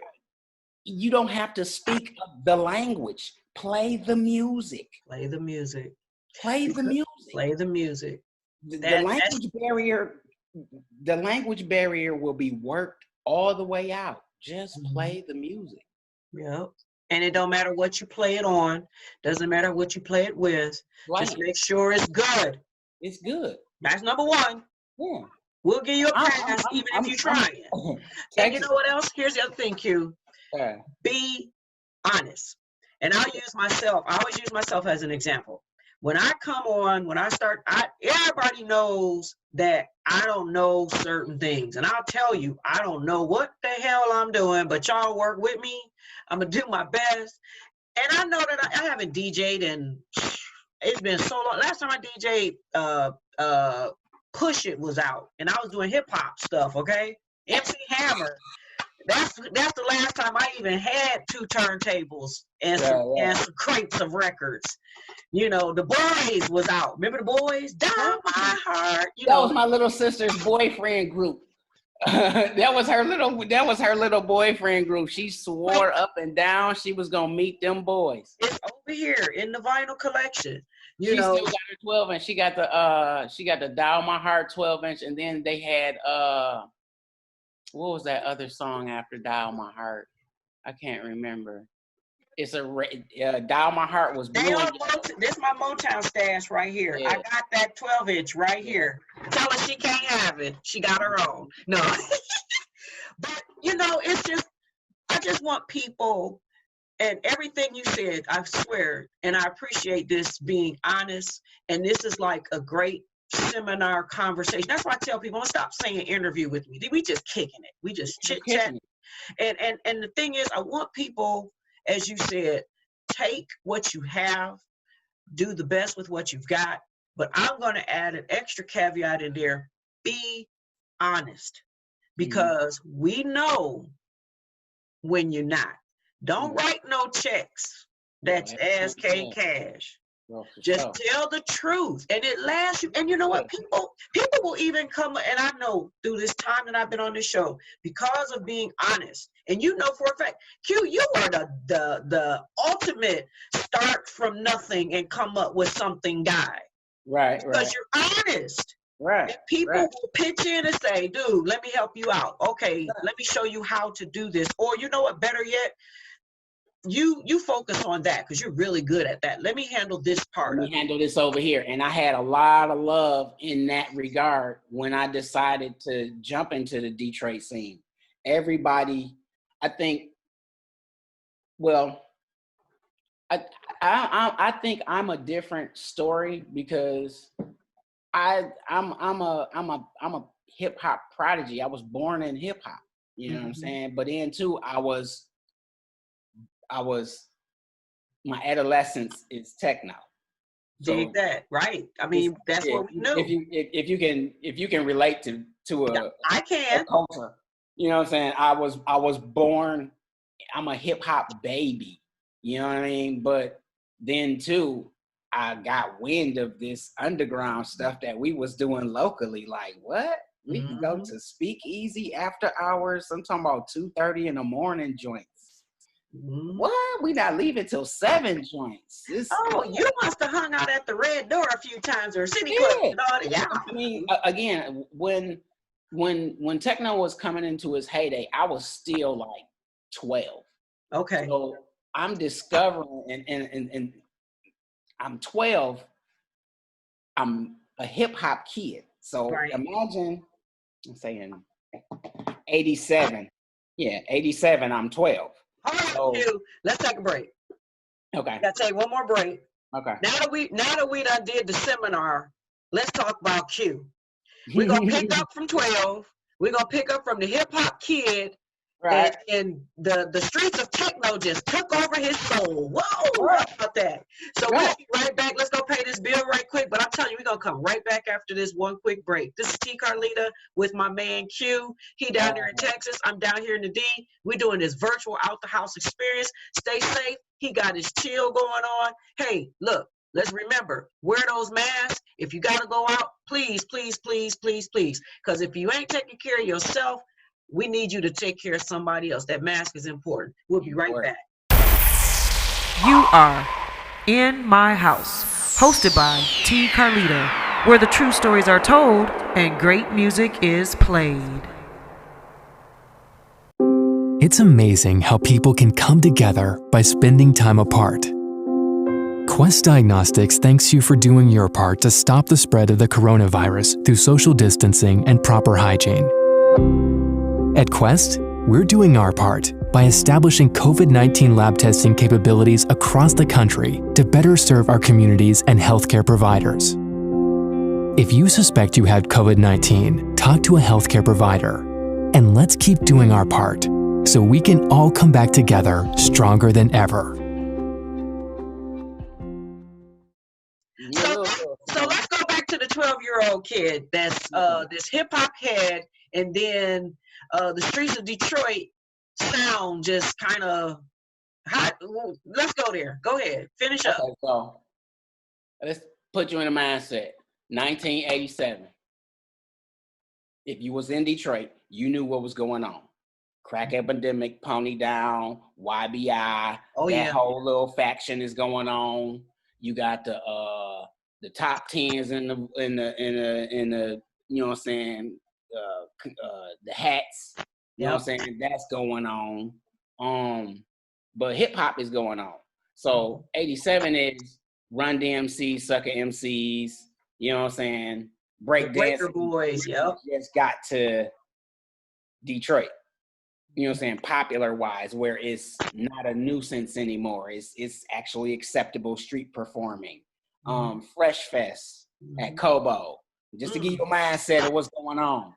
You don't have to speak the language. Play the music. Play the music. Play the music. Play the music. The language barrier will be worked all the way out. Just play the music. Yep. And it don't matter what you play it on. Doesn't matter what you play it with. Right. Just make sure it's good. It's good. That's number one. Yeah. We'll give you a pass even if you try it. And you know what else? Here's the other thing, Q. Be honest. And I always use myself as an example. When I come on, when I start, everybody knows that I don't know certain things. And I'll tell you, I don't know what the hell I'm doing, but y'all work with me. I'm going to do my best. And I know that I haven't DJ'd in, it's been so long. Last time I DJ'd, Push It was out. And I was doing hip hop stuff, okay? MC Hammer. That's the last time I even had 2 turntables and some crates of records. You know, the Boys was out. Remember the Boys? Down my heart. That was my little sister's boyfriend group. that was her little boyfriend group. She swore up and down she was gonna meet them boys. It's over here in the vinyl collection. She still got her 12-inch. She got the Dial My Heart 12-inch, and then they had what was that other song after Dial My Heart? I can't remember. It's Dial My Heart was blue. This is my Motown stash right here. Yeah. I got that 12-inch right here. Tell her she can't have it. She got her own. No. But, you know, it's just, I just want people, and everything you said, I swear, and I appreciate this being honest, and this is like a great seminar conversation. That's why I tell people, don't stop saying interview with me. We just kicking it. We just chit-chat. And the thing is, I want people, as you said, take what you have, do the best with what you've got, but I'm going to add an extra caveat in there. Be honest, because we know when you're not. Don't write no checks that's ASK cash. Just tell the truth, and it lasts you. And you know what? People will even come, and I know through this time that I've been on this show, because of being honest. And you know for a fact, Q, you are the ultimate start from nothing and come up with something guy. Right. Because you're honest. Right. And people will pitch in and say, dude, let me help you out. Okay, let me show you how to do this. Or you know what, better yet, you focus on that because you're really good at that. Let me handle this part. Let me handle this over here. And I had a lot of love in that regard when I decided to jump into the Detroit scene. Everybody, I think, well, I think I'm a different story because I'm a hip hop prodigy. I was born in hip hop. You know what I'm saying? But then too, I was my adolescence is techno. Dig that, right? I mean, that's what we knew. If you can relate to a I can a culture, you know what I'm saying? I was born. I'm a hip hop baby. You know what I mean? But then too, I got wind of this underground stuff that we was doing locally. Like what? We can go to Speakeasy after hours. I'm talking about 2:30 in the morning joints. What? We not leaving till 7 joints. You must have hung out at the Red Door a few times or City Club and all that. Yeah. I mean, again, when techno was coming into its heyday, I was still like 12. Okay. So I'm discovering, and I'm 12. I'm a hip hop kid. So imagine, I'm saying 87. Yeah, 87. I'm 12. Hold on, let's take a break. Okay. Gotta take one more break. Okay. Now that we done did the seminar, let's talk about Q. We're gonna pick up from 12. We're gonna pick up from the hip hop kid. Right. And the streets of techno just took over his soul. Whoa, how about that? So we'll be right back. Let's go pay this bill right quick. But I'm telling you, we're going to come right back after this one quick break. This is T. Carlita with my man Q. He down there in Texas. I'm down here in the D. We're doing this virtual out-the-house experience. Stay safe. He got his chill going on. Hey, look, let's remember, wear those masks. If you got to go out, please, please, please, please, please. Because if you ain't taking care of yourself, we need you to take care of somebody else. That mask is important. We'll be right back. You are in my house, hosted by T. Carlita, where the true stories are told and great music is played. It's amazing how people can come together by spending time apart. Quest Diagnostics thanks you for doing your part to stop the spread of the coronavirus through social distancing and proper hygiene. At Quest, we're doing our part by establishing COVID-19 lab testing capabilities across the country to better serve our communities and healthcare providers. If you suspect you had COVID-19, talk to a healthcare provider. And let's keep doing our part so we can all come back together stronger than ever. So let's go back to the 12-year-old kid that's this hip-hop head, and then the streets of Detroit sound just kind of hot? Let's go there. Go ahead. Finish up. Okay, so let's put you in the mindset. 1987. If you was in Detroit, you knew what was going on. Crack epidemic, Pony Down, YBI. That whole little faction is going on. You got the top tens in the you know what I'm saying, the hats. You know what I'm saying? That's going on. But hip hop is going on. So 87 is Run DMC, Sucker MCs. You know what I'm saying? Breaker Boys. Just got to Detroit. You know what I'm saying? Popular wise, where it's not a nuisance anymore. It's actually acceptable street performing. Fresh Fest at Kobo. Just to give you a mindset of what's going on.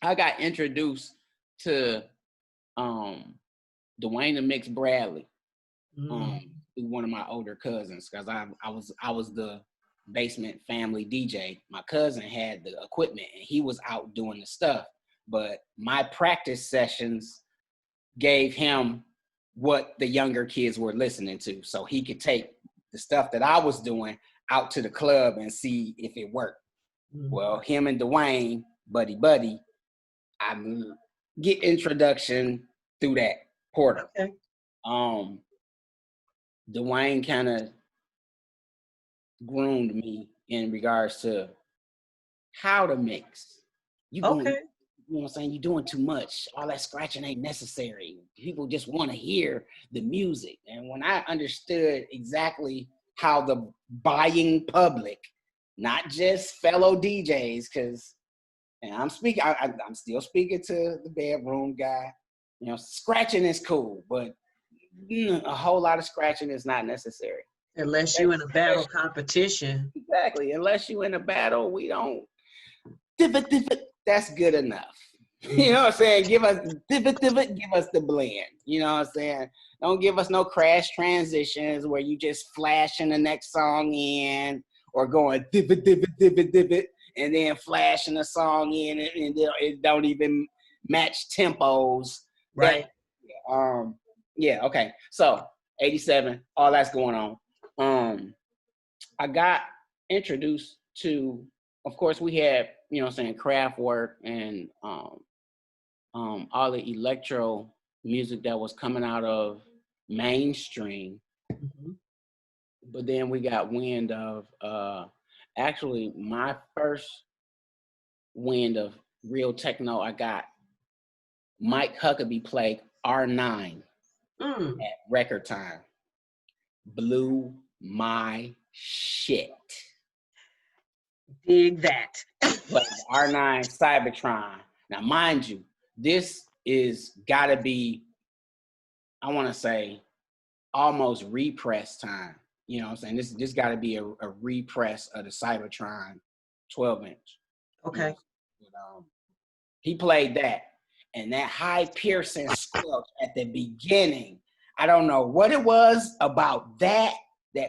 I got introduced to Dwayne the Mix Bradley, one of my older cousins, because I was the basement family DJ. My cousin had the equipment and he was out doing the stuff. But my practice sessions gave him what the younger kids were listening to, so he could take the stuff that I was doing out to the club and see if it worked. Well, him and Dwayne, buddy, I get introduction through that portal. Dwayne kind of groomed me in regards to how to mix. You know what I'm saying? You're doing too much. All that scratching ain't necessary. People just want to hear the music. And when I understood exactly how the buying public, not just fellow DJs, because, and I'm speaking, I'm still speaking to the bedroom guy. You know, scratching is cool, but a whole lot of scratching is not necessary. Unless you in a battle competition. Exactly. Unless you in a battle, we don't. That's good enough. You know what I'm saying? Give us the blend. You know what I'm saying? Don't give us no crash transitions where you just flashing the next song in or going and then flashing the song in and it don't even match tempos. Right. Okay. So 87, all that's going on. I got introduced to, of course, we had, you know what I'm saying, craft work and all the electro music that was coming out of mainstream. But then we got wind of, actually my first wind of real techno, I got Mike Huckabee play R9 at record time. Blew my shit. Dig that. But R9 Cybertron. Now, mind you, this is gotta be, I want to say, almost repress time. You know what I'm saying? This gotta be a repress of the Cybertron 12-inch. Okay. But, he played that, and that high piercing squelch at the beginning. I don't know what it was about that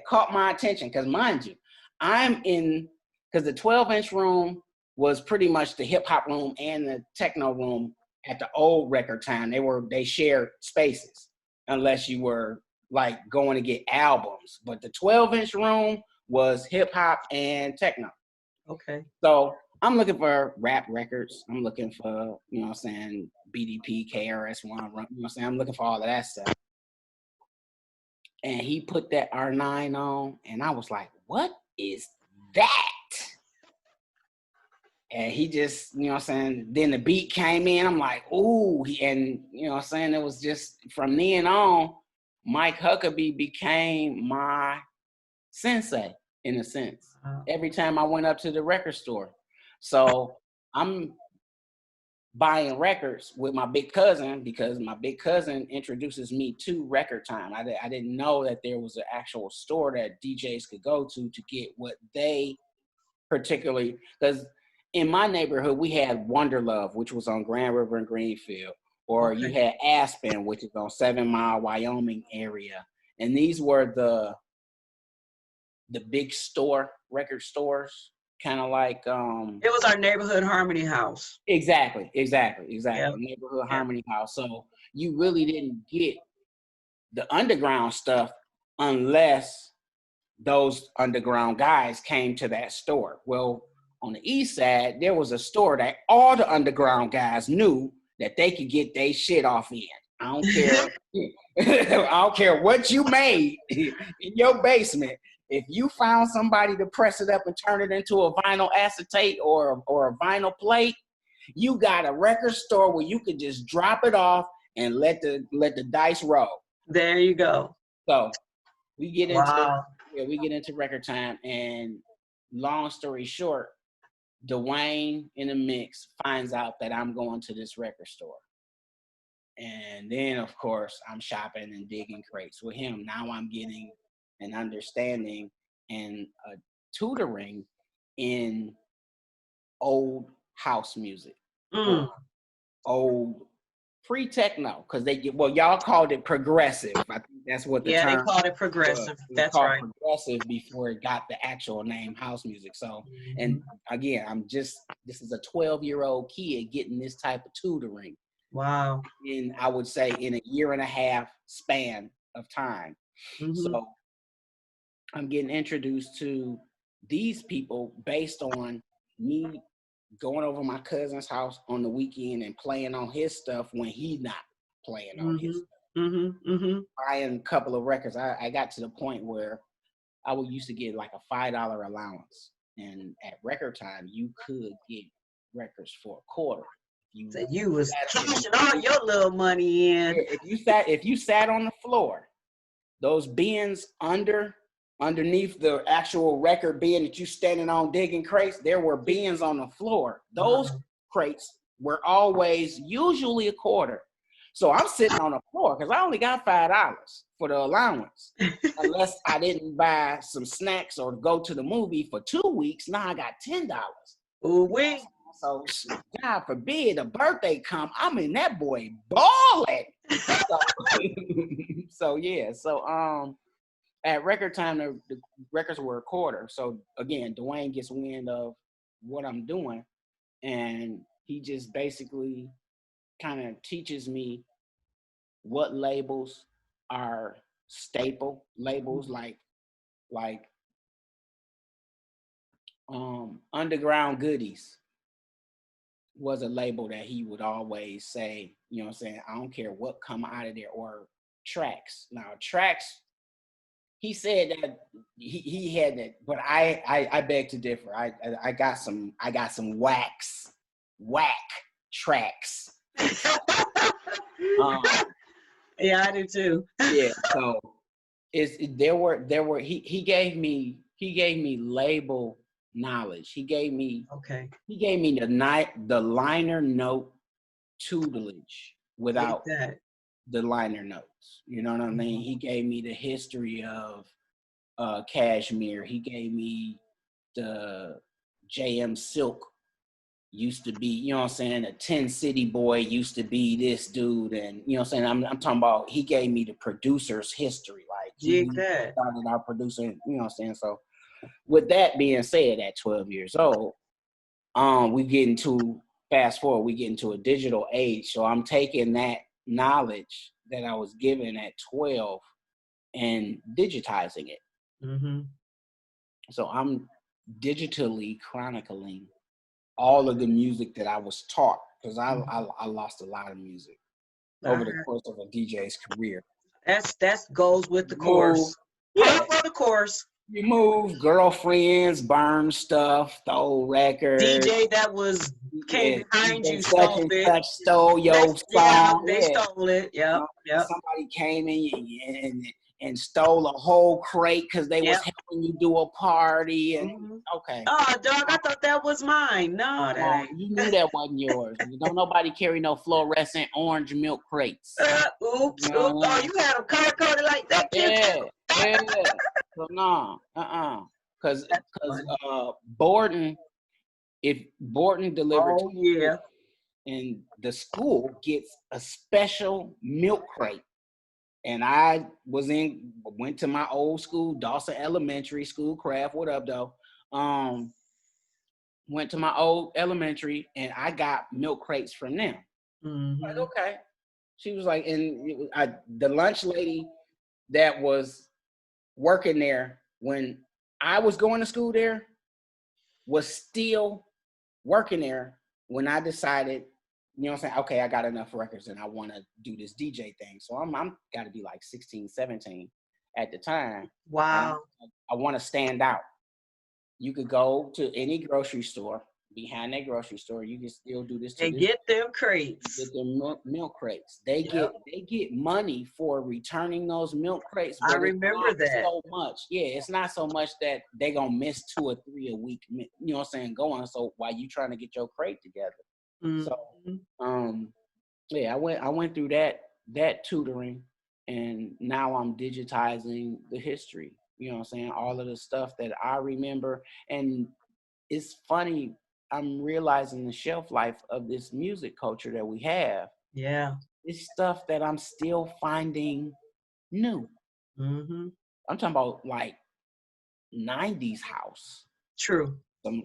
caught my attention. Because mind you, because the 12-inch room was pretty much the hip hop room and the techno room at the old record time. They shared spaces unless you were like going to get albums. But the 12-inch room was hip hop and techno. Okay. So I'm looking for rap records. I'm looking for, you know what I'm saying, BDP, KRS-One, you know what I'm saying? I'm looking for all of that stuff. And he put that R9 on, and I was like, what is that? And he just, you know what I'm saying, then the beat came in. I'm like, ooh. And, you know what I'm saying, it was just, from then on, Mike Huckabee became my sensei, in a sense. Every time I went up to the record store. So I'm buying records with my big cousin because my big cousin introduces me to Record Time. I didn't know that there was an actual store that DJs could go to get what they particularly, because in my neighborhood, we had Wonder Love, which was on Grand River and Greenfield, or you had Aspen, which is on 7 Mile, Wyoming area. And these were the big record stores. kind of like it was our neighborhood harmony house. Exactly. Yep. Neighborhood harmony house. So you really didn't get the underground stuff unless those underground guys came to that store. Well, on the east side, there was a store that all the underground guys knew that they could get their shit off in. I don't care. I don't care what you made in your basement. If you found somebody to press it up and turn it into a vinyl acetate or a vinyl plate, you got a record store where you could just drop it off and let the dice roll. There you go. So we get into record time, and long story short, Dwayne in the mix finds out that I'm going to this record store. And then, of course, I'm shopping and digging crates with him. Now I'm getting an understanding and a tutoring in old house music, old pre-techno, because y'all called it progressive. I think that's what the term. Yeah, they called it progressive. That's right. Progressive before it got the actual name house music. So, and again, this is a 12-year-old kid getting this type of tutoring. Wow. And I would say in a year and a half span of time. So I'm getting introduced to these people based on me going over my cousin's house on the weekend and playing on his stuff when he's not playing on his stuff. Buying a couple of records. I got to the point where I used to get like a $5 allowance. And at record time, you could get records for a quarter. You was cashing all your little money in. If you sat on the floor, those bins underneath the actual record bin that you standing on digging crates, there were bins on the floor. Those crates were always usually a quarter. So I'm sitting on the floor because I only got $5 for the allowance. Unless I didn't buy some snacks or go to the movie for 2 weeks, now I got $10. Ooh-wee. So God forbid a birthday come, I'm in that boy balling. So at record time, the records were a quarter. So again, Dwayne gets wind of what I'm doing, and he just basically kind of teaches me what labels are staple labels, like Underground Goodies was a label that he would always say, you know what I'm saying, I don't care what come out of there, or Tracks. Now Tracks, he said that he had that, but I beg to differ. I got some whack Tracks. Yeah, I do too. Yeah, so he gave me label knowledge. He gave me the liner note tutelage without the liner notes. You know what I mean? He gave me the history of Cashmere. He gave me the JM Silk used to be, you know what I'm saying, a 10 City Boy used to be this dude, and you know what I'm saying, I'm talking about, he gave me the producer's history, like he started out producing, you know what I'm saying. So with that being said, at 12 years old, we get into a digital age. So I'm taking that knowledge that I was given at 12 and digitizing it. So I'm digitally chronicling all of the music that I was taught, because I lost a lot of music over the course of a DJ's career. That goes with the course. Yeah, for the course. You move, girlfriends, burn stuff, stole records. DJ that came behind you, stole it. Stole your song. They stole it. Yep. Somebody came in and stole a whole crate because they was helping you do a party. And okay. Oh, dog, I thought that was mine. No, that ain't. You knew that wasn't yours. Don't nobody carry no fluorescent orange milk crates. Oops. Oh, you had them color-coded like that, kid? Yeah. So no, because Borden delivered and the school gets a special milk crate. And I went to my old school, Dawson Elementary School, Craft, what up, though? went to my old elementary, and I got milk crates from them. Like, okay. She was like, and the lunch lady that was working there when I was going to school there was still working there when I decided, you know what I'm saying? Okay, I got enough records and I want to do this DJ thing. So I'm got to be like 16, 17 at the time. Wow. I want to stand out. You could go to any grocery store, behind that grocery store, you can still do this. And get them crates. Get them milk crates. They get money for returning those milk crates. I remember that. So much. Yeah, it's not so much that they gonna miss 2 or 3 a week, you know what I'm saying, going. So while you trying to get your crate together. So I went through that tutoring, and now I'm digitizing the history. You know what I'm saying? All of the stuff that I remember. And it's funny, I'm realizing the shelf life of this music culture that we have. Yeah. It's stuff that I'm still finding new. I'm talking about like 90s house. True. Some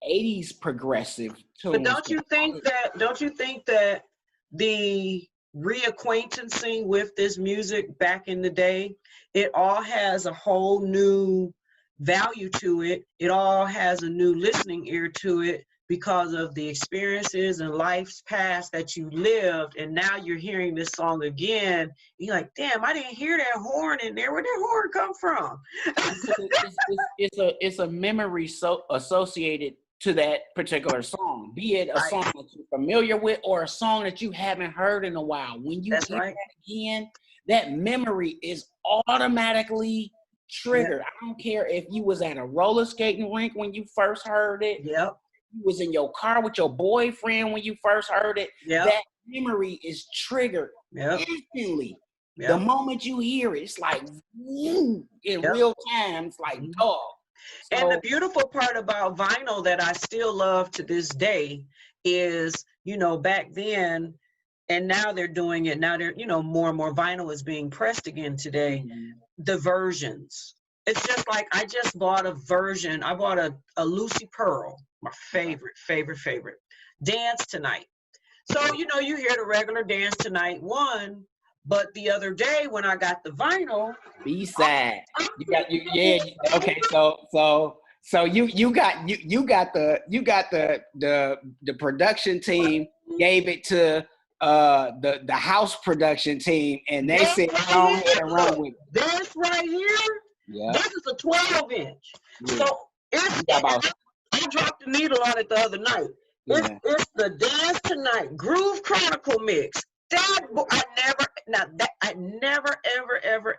80s progressive tunes. But don't you think that the reacquaintancing with this music back in the day, it all has a whole new value to it. It all has a new listening ear to it because of the experiences and life's past that you lived, and now you're hearing this song again. You're like, damn, I didn't hear that horn in there. Where'd that horn come from? it's a memory so associated to that particular song, be it a song that you're familiar with or a song that you haven't heard in a while. When you hear that again, that memory is automatically triggered. I don't care if you was at a roller skating rink when you first heard it. You was in your car with your boyfriend when you first heard it. That memory is triggered instantly. The moment you hear it, it's like in real time. It's like dog. So, and the beautiful part about vinyl that I still love to this day is, you know, back then, and now they're doing it. Now they're, you know, more and more vinyl is being pressed again today. The versions. It's just like, I just bought a version. I bought a Lucy Pearl, my favorite. Dance Tonight. So, you know, you hear the regular Dance Tonight one, but the other day when I got the vinyl B-side, you got okay. So you got the production team gave it to the house production team, and they said go ahead and run with it. This right here, this is a 12-inch. So I dropped the needle on it the other night. It's the Dance Tonight Groove Chronicle mix. I never ever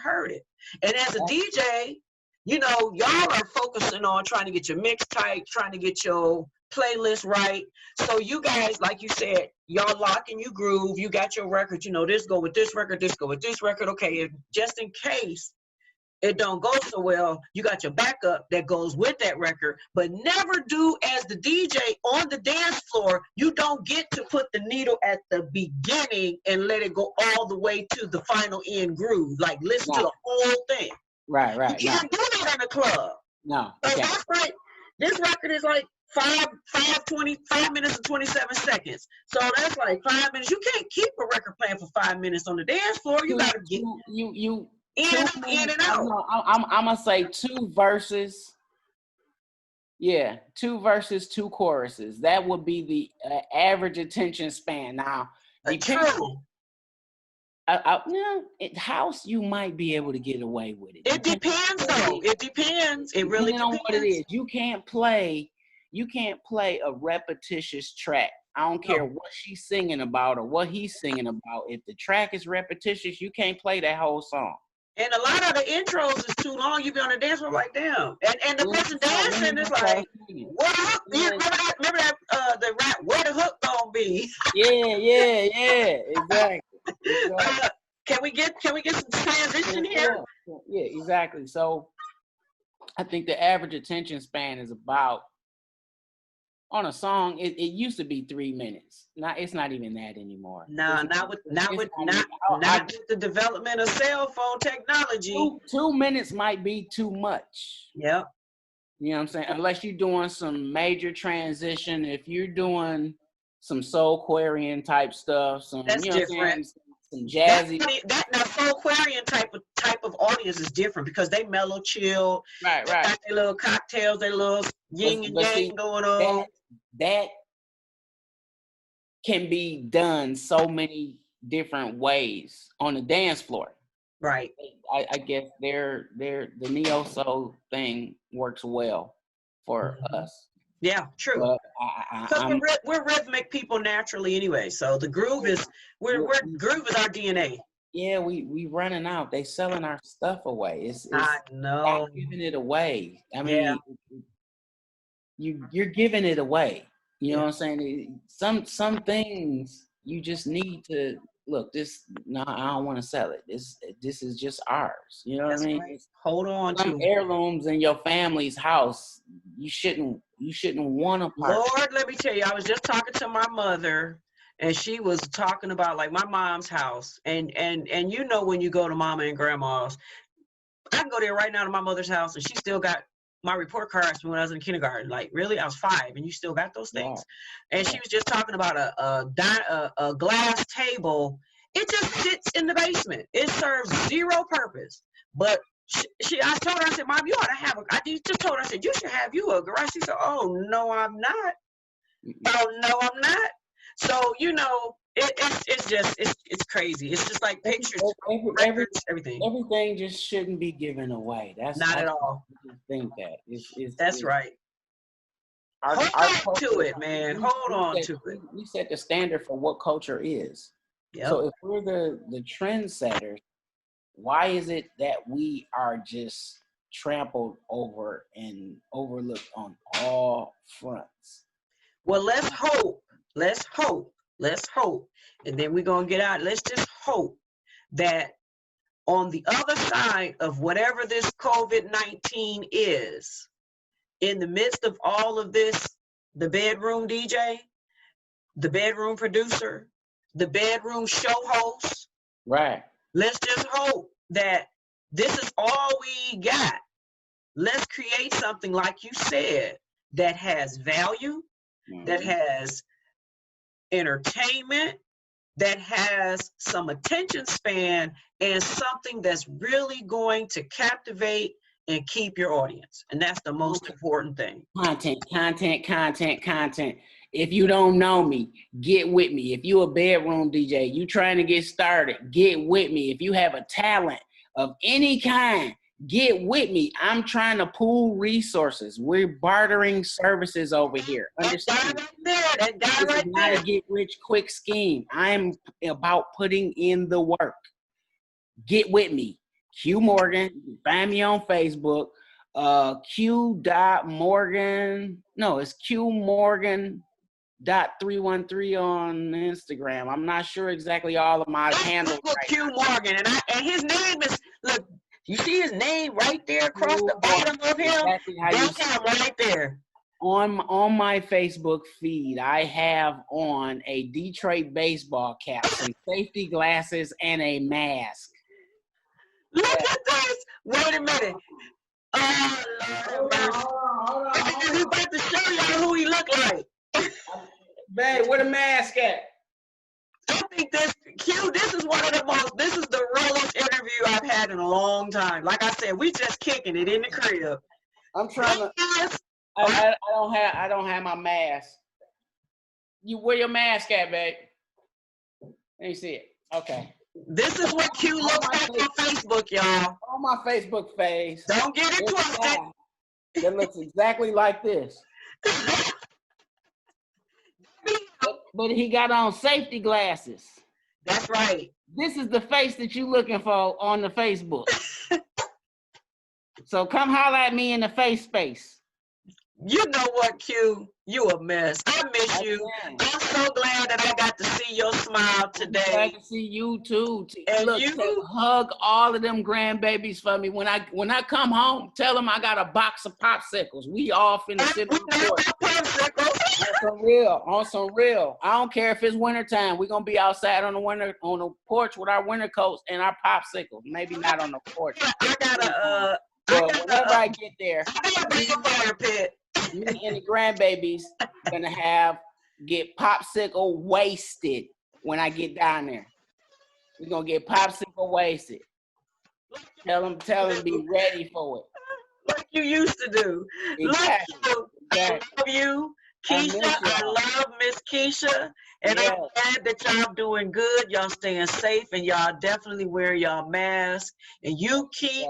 heard it. And as a DJ, you know, y'all are focusing on trying to get your mix tight, trying to get your playlist right. So you guys, like you said, y'all lock and you groove. You got your record. You know, this go with this record. This go with this record. Okay, if, just in case it don't go so well, you got your backup that goes with that record. But never do, as the DJ on the dance floor, you don't get to put the needle at the beginning and let it go all the way to the final end groove. Like, listen to the whole thing. Right. You can't do that in a club. No. So that's right. This record is like 5 minutes and 27 seconds. So that's like 5 minutes. You can't keep a record playing for 5 minutes on the dance floor. You gotta get you in and out. I'm gonna say 2 verses. Yeah, 2 verses, 2 choruses. That would be the average attention span. Now, house, you might be able to get away with it. It depends, though. It depends. It really depends on what it is. You can't play a repetitious track. I don't care what she's singing about or what he's singing about. If the track is repetitious, you can't play that whole song. And a lot of the intros is too long. You be on the dance floor like, damn. And the person dancing is like, what the hook? Remember that the rap, where the hook gonna be? Yeah, exactly. Can we get some transition here? Yeah, exactly. So I think the average attention span is about, on a song, it used to be 3 minutes. Now it's not even that anymore. Not with the development of cell phone technology. 2 minutes might be too much. Yep. You know what I'm saying? Unless you're doing some major transition, if you're doing some soulquarian type stuff, some That's you know different. what I'm saying, some jazzy. That now soulquarian type of audience is different because they mellow, chill. Right. They got their little cocktails, their little yin and yang going on. That can be done so many different ways on the dance floor. Right. I guess the neo soul thing works well for us. Yeah, true. But because we're rhythmic people naturally anyway. So the groove is groove is our DNA. Yeah, we running out. They selling our stuff away. It's I know. Stop giving it away. I mean, you're giving it away. You know what I'm saying? Some things you just need to look. I don't want to sell it. This is just ours. You know what I mean? Right. Hold on to heirlooms in your family's house. You shouldn't want to part. Lord, let me tell you, I was just talking to my mother, and she was talking about like my mom's house, and you know when you go to mama and grandma's, I can go there right now to my mother's house, and she still got my report cards from when I was in kindergarten. Like, really? I was 5, and you still got those things? Yeah. And she was just talking about a glass table. It just sits in the basement. It serves zero purpose. But I told her, I said, Mom, you ought to have I just told her, I said, you should have you a garage. She said, oh, no, I'm not. Oh, no, I'm not. So, you know, it's crazy. It's just like pictures, records, everything. Everything just shouldn't be given away. That's not at all. I think that that's right. Hold on to it, man. Hold on to it. We set the standard for what culture is. Yep. So if we're the trendsetters, why is it that we are just trampled over and overlooked on all fronts? Well, let's hope. And then we're going to get out. Let's just hope that on the other side of whatever this COVID-19 is, in the midst of all of this, the bedroom DJ, the bedroom producer, the bedroom show host. Right. Let's just hope that this is all we got. Let's create something, like you said, that has value, that has entertainment, that has some attention span, and something that's really going to captivate and keep your audience. And that's the most important thing. Content. If you don't know me, get with me. If you a bedroom DJ, you trying to get started, get with me. If you have a talent of any kind, get with me. I'm trying to pool resources. We're bartering services over here. Understand? That guy right there. Not a get rich quick scheme. I'm about putting in the work. Get with me. Q Morgan. Find me on Facebook. Q.Morgan. No, it's Q Morgan. .313 on Instagram. I'm not sure exactly all of my handles. Right Q Morgan, and his name is, look, you see his name right there across the bottom of him? Exactly that's him right there. On my Facebook feed, I have on a Detroit baseball cap, some safety glasses, and a mask. Look at this. Wait a minute. Hold on. He's about to show y'all who he look like. Babe, where the mask at? I think this is this is the realest interview I've had in a long time. Like I said, we just kicking it in the crib. I'm trying to. I don't have my mask. You wear your mask at, babe? Let me see it. Okay. This is what Q looks like on Facebook, y'all. On my Facebook face. Don't get it twisted. That looks exactly like this. But he got on safety glasses. That's right. This is the face that you looking for on the Facebook. So come holler at me in the face space. You know what, Q? You a mess. I miss you. I'm so glad that I got to see your smile today. I'm glad to see you too. And look, you hug all of them grandbabions for me. When I come home, tell them I got a box of popsicles. We all finna sit on the porch. On some real. I don't care if it's wintertime. We're gonna be outside on the porch with our winter coats and our popsicles. Maybe not on the porch. Well, whenever I get there, fire pit. me and the grandbabies gonna get popsicle wasted when I get down there. We're gonna get popsicle wasted. Tell them, be ready for it. Like you used to do. Exactly. I love you, Keisha. I love Miss Keisha. And I'm glad that y'all doing good. Y'all staying safe, and y'all definitely wear y'all mask. And you keep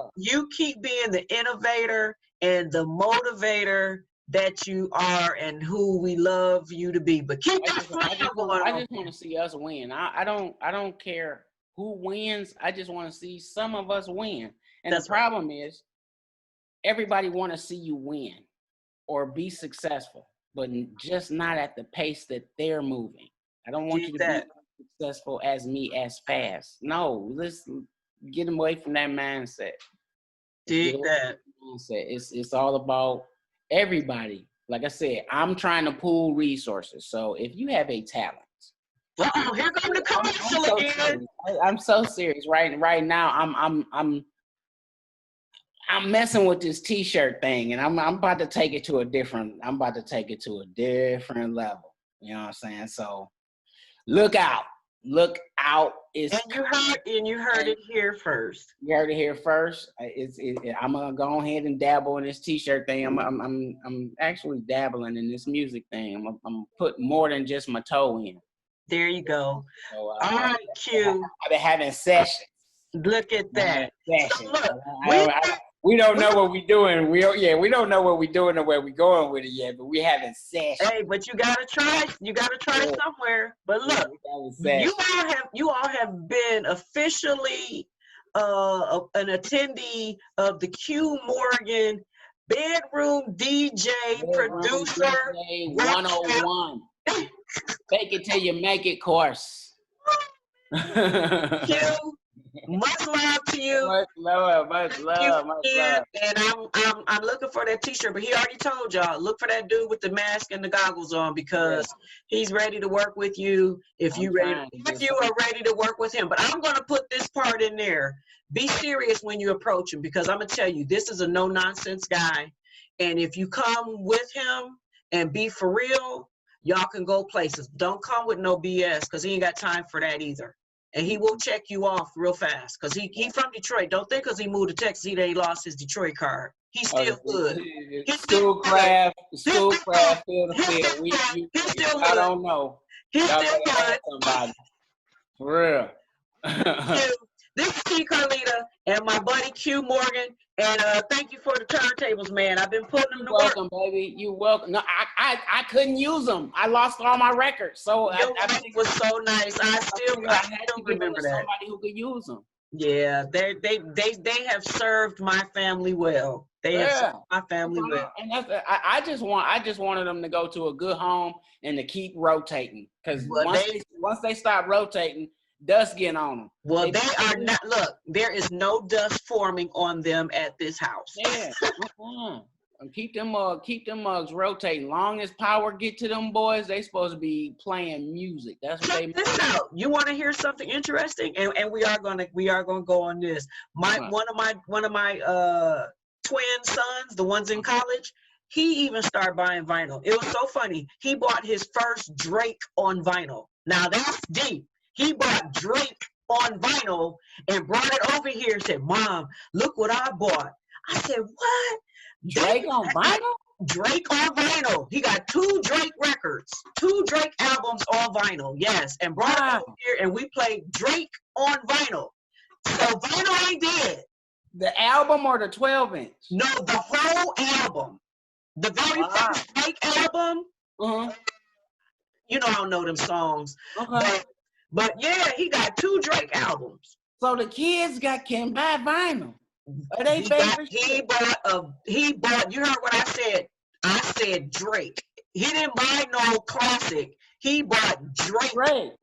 being the innovator and the motivator that you are, and who we love you to be. But keep that flame going. I just want to see us win. I don't care who wins. I just want to see some of us win. And the problem is, everybody want to see you win or be successful, but just not at the pace that they're moving. I don't want you to be successful as me as fast. No, let's get them away from that mindset. It's all about everybody. Like I said, I'm trying to pool resources. So if you have a talent, here comes the commercial again. I'm so serious. Right now, I'm messing with this T-shirt thing, and I'm about to take it to a different level. You know what I'm saying? So look out. You heard it here first. You heard it here first. I'm gonna go ahead and dabble in this T-shirt thing. I'm actually dabbling in this music thing. I'm putting more than just my toe in. There you go. So, all right, Q. I've been having sessions. Look at that. So look, we don't know what we're doing. We don't know what we're doing or where we're going with it yet, but we haven't sessions. Hey, but you gotta try. You gotta try somewhere. But look, you all have been officially an attendee of the Q Morgan Bedroom DJ Producer 101. Fake it till you make it course. Q, much love to you. Much love. And I'm looking for that T-shirt, but he already told y'all, look for that dude with the mask and the goggles on, because he's ready to work with you if you are ready to work with him. But I'm gonna put this part in there. Be serious when you approach him, because I'm gonna tell you, this is a no-nonsense guy. And if you come with him and be for real, y'all can go places. Don't come with no BS, because he ain't got time for that either. And he will check you off real fast, because he from Detroit. Don't think because he moved to Texas he ain't lost his Detroit card. He's still good. Schoolcraft, field to field. I don't know. He's still good. Somebody. For real. This is T. Carlita and my buddy Q Morgan. And thank you for the turntables, man. I've been putting them to work. You're welcome, baby. You're welcome. No, I couldn't use them. I lost all my records. So I think it was so nice. I still remember that. Somebody who could use them. Yeah, they have served my family well. They have served my family well. And I just wanted them to go to a good home and to keep rotating, because once they stop rotating, dust getting on them. Well, they are not. Look, there is no dust forming on them at this house. Yeah. And keep them mugs rotating. Long as power get to them boys, they supposed to be playing music. That's what they. This out. You want to hear something interesting? And we are gonna go on this. One of my twin sons, the ones in college, he even started buying vinyl. It was so funny. He bought his first Drake on vinyl. Now that's deep. He bought Drake on vinyl and brought it over here and said, "Mom, look what I bought." I said, "What? Drake on vinyl?" Drake on vinyl. He got 2 Drake records, 2 Drake albums on vinyl. Yes, and brought it over here, and we played Drake on vinyl. So vinyl ain't dead. The album or the 12-inch? No, the whole album. The very first Drake album. You know I don't know them songs. Okay. But yeah, he got 2 Drake albums. So the kids can buy vinyl. Are they he bought, you heard what I said. I said Drake. He didn't buy no classic. He bought Drake.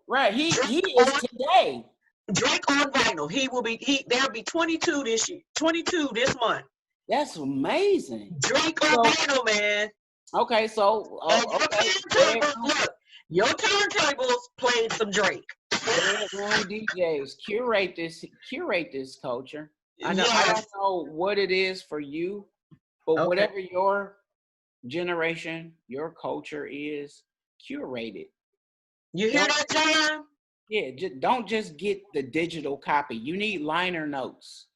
Right. He is today. Drake on vinyl. There'll be 22 this year. 22 this month. That's amazing. Drake on vinyl, man. Okay, so look, your turntables played some Drake. DJs curate this culture. I don't know what it is for you, but whatever your generation, your culture is, curate it. You hear that, John? Yeah, don't just get the digital copy. You need liner notes.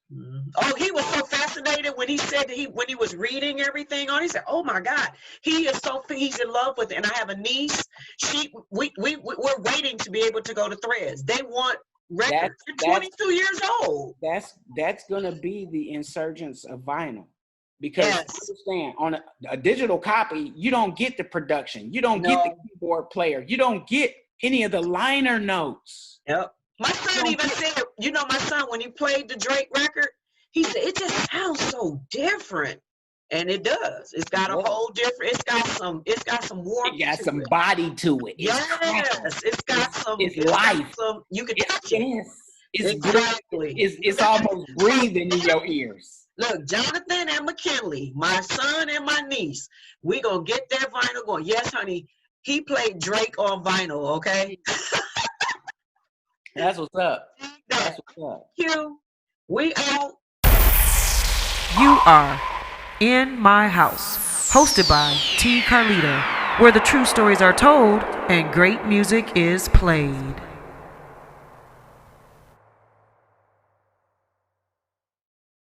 Oh, he was so fascinated when he said that when he was reading everything on. He said, "Oh my God, he's in love with it." And I have a niece. We're waiting to be able to go to Threads. They want records. They're 22 years old. That's gonna be the insurgence of vinyl, because understand, on a digital copy, you don't get the production, you don't get the keyboard player, you don't get any of the liner notes. Yep. My son even said, my son, when he played the Drake record, he said, it just sounds so different. And it does. It's got a whole different, it's got some warmth. It got some body to it. Yes. It's got some, it's life. You can touch it. Yes. It's almost breathing in your ears. Look, Jonathan and McKinley, my son and my niece, we gonna get that vinyl going. Yes, honey, he played Drake on vinyl, okay? That's what's up. That's what's up. Q, we out. You are In My House, hosted by T. Carlita, where the true stories are told and great music is played.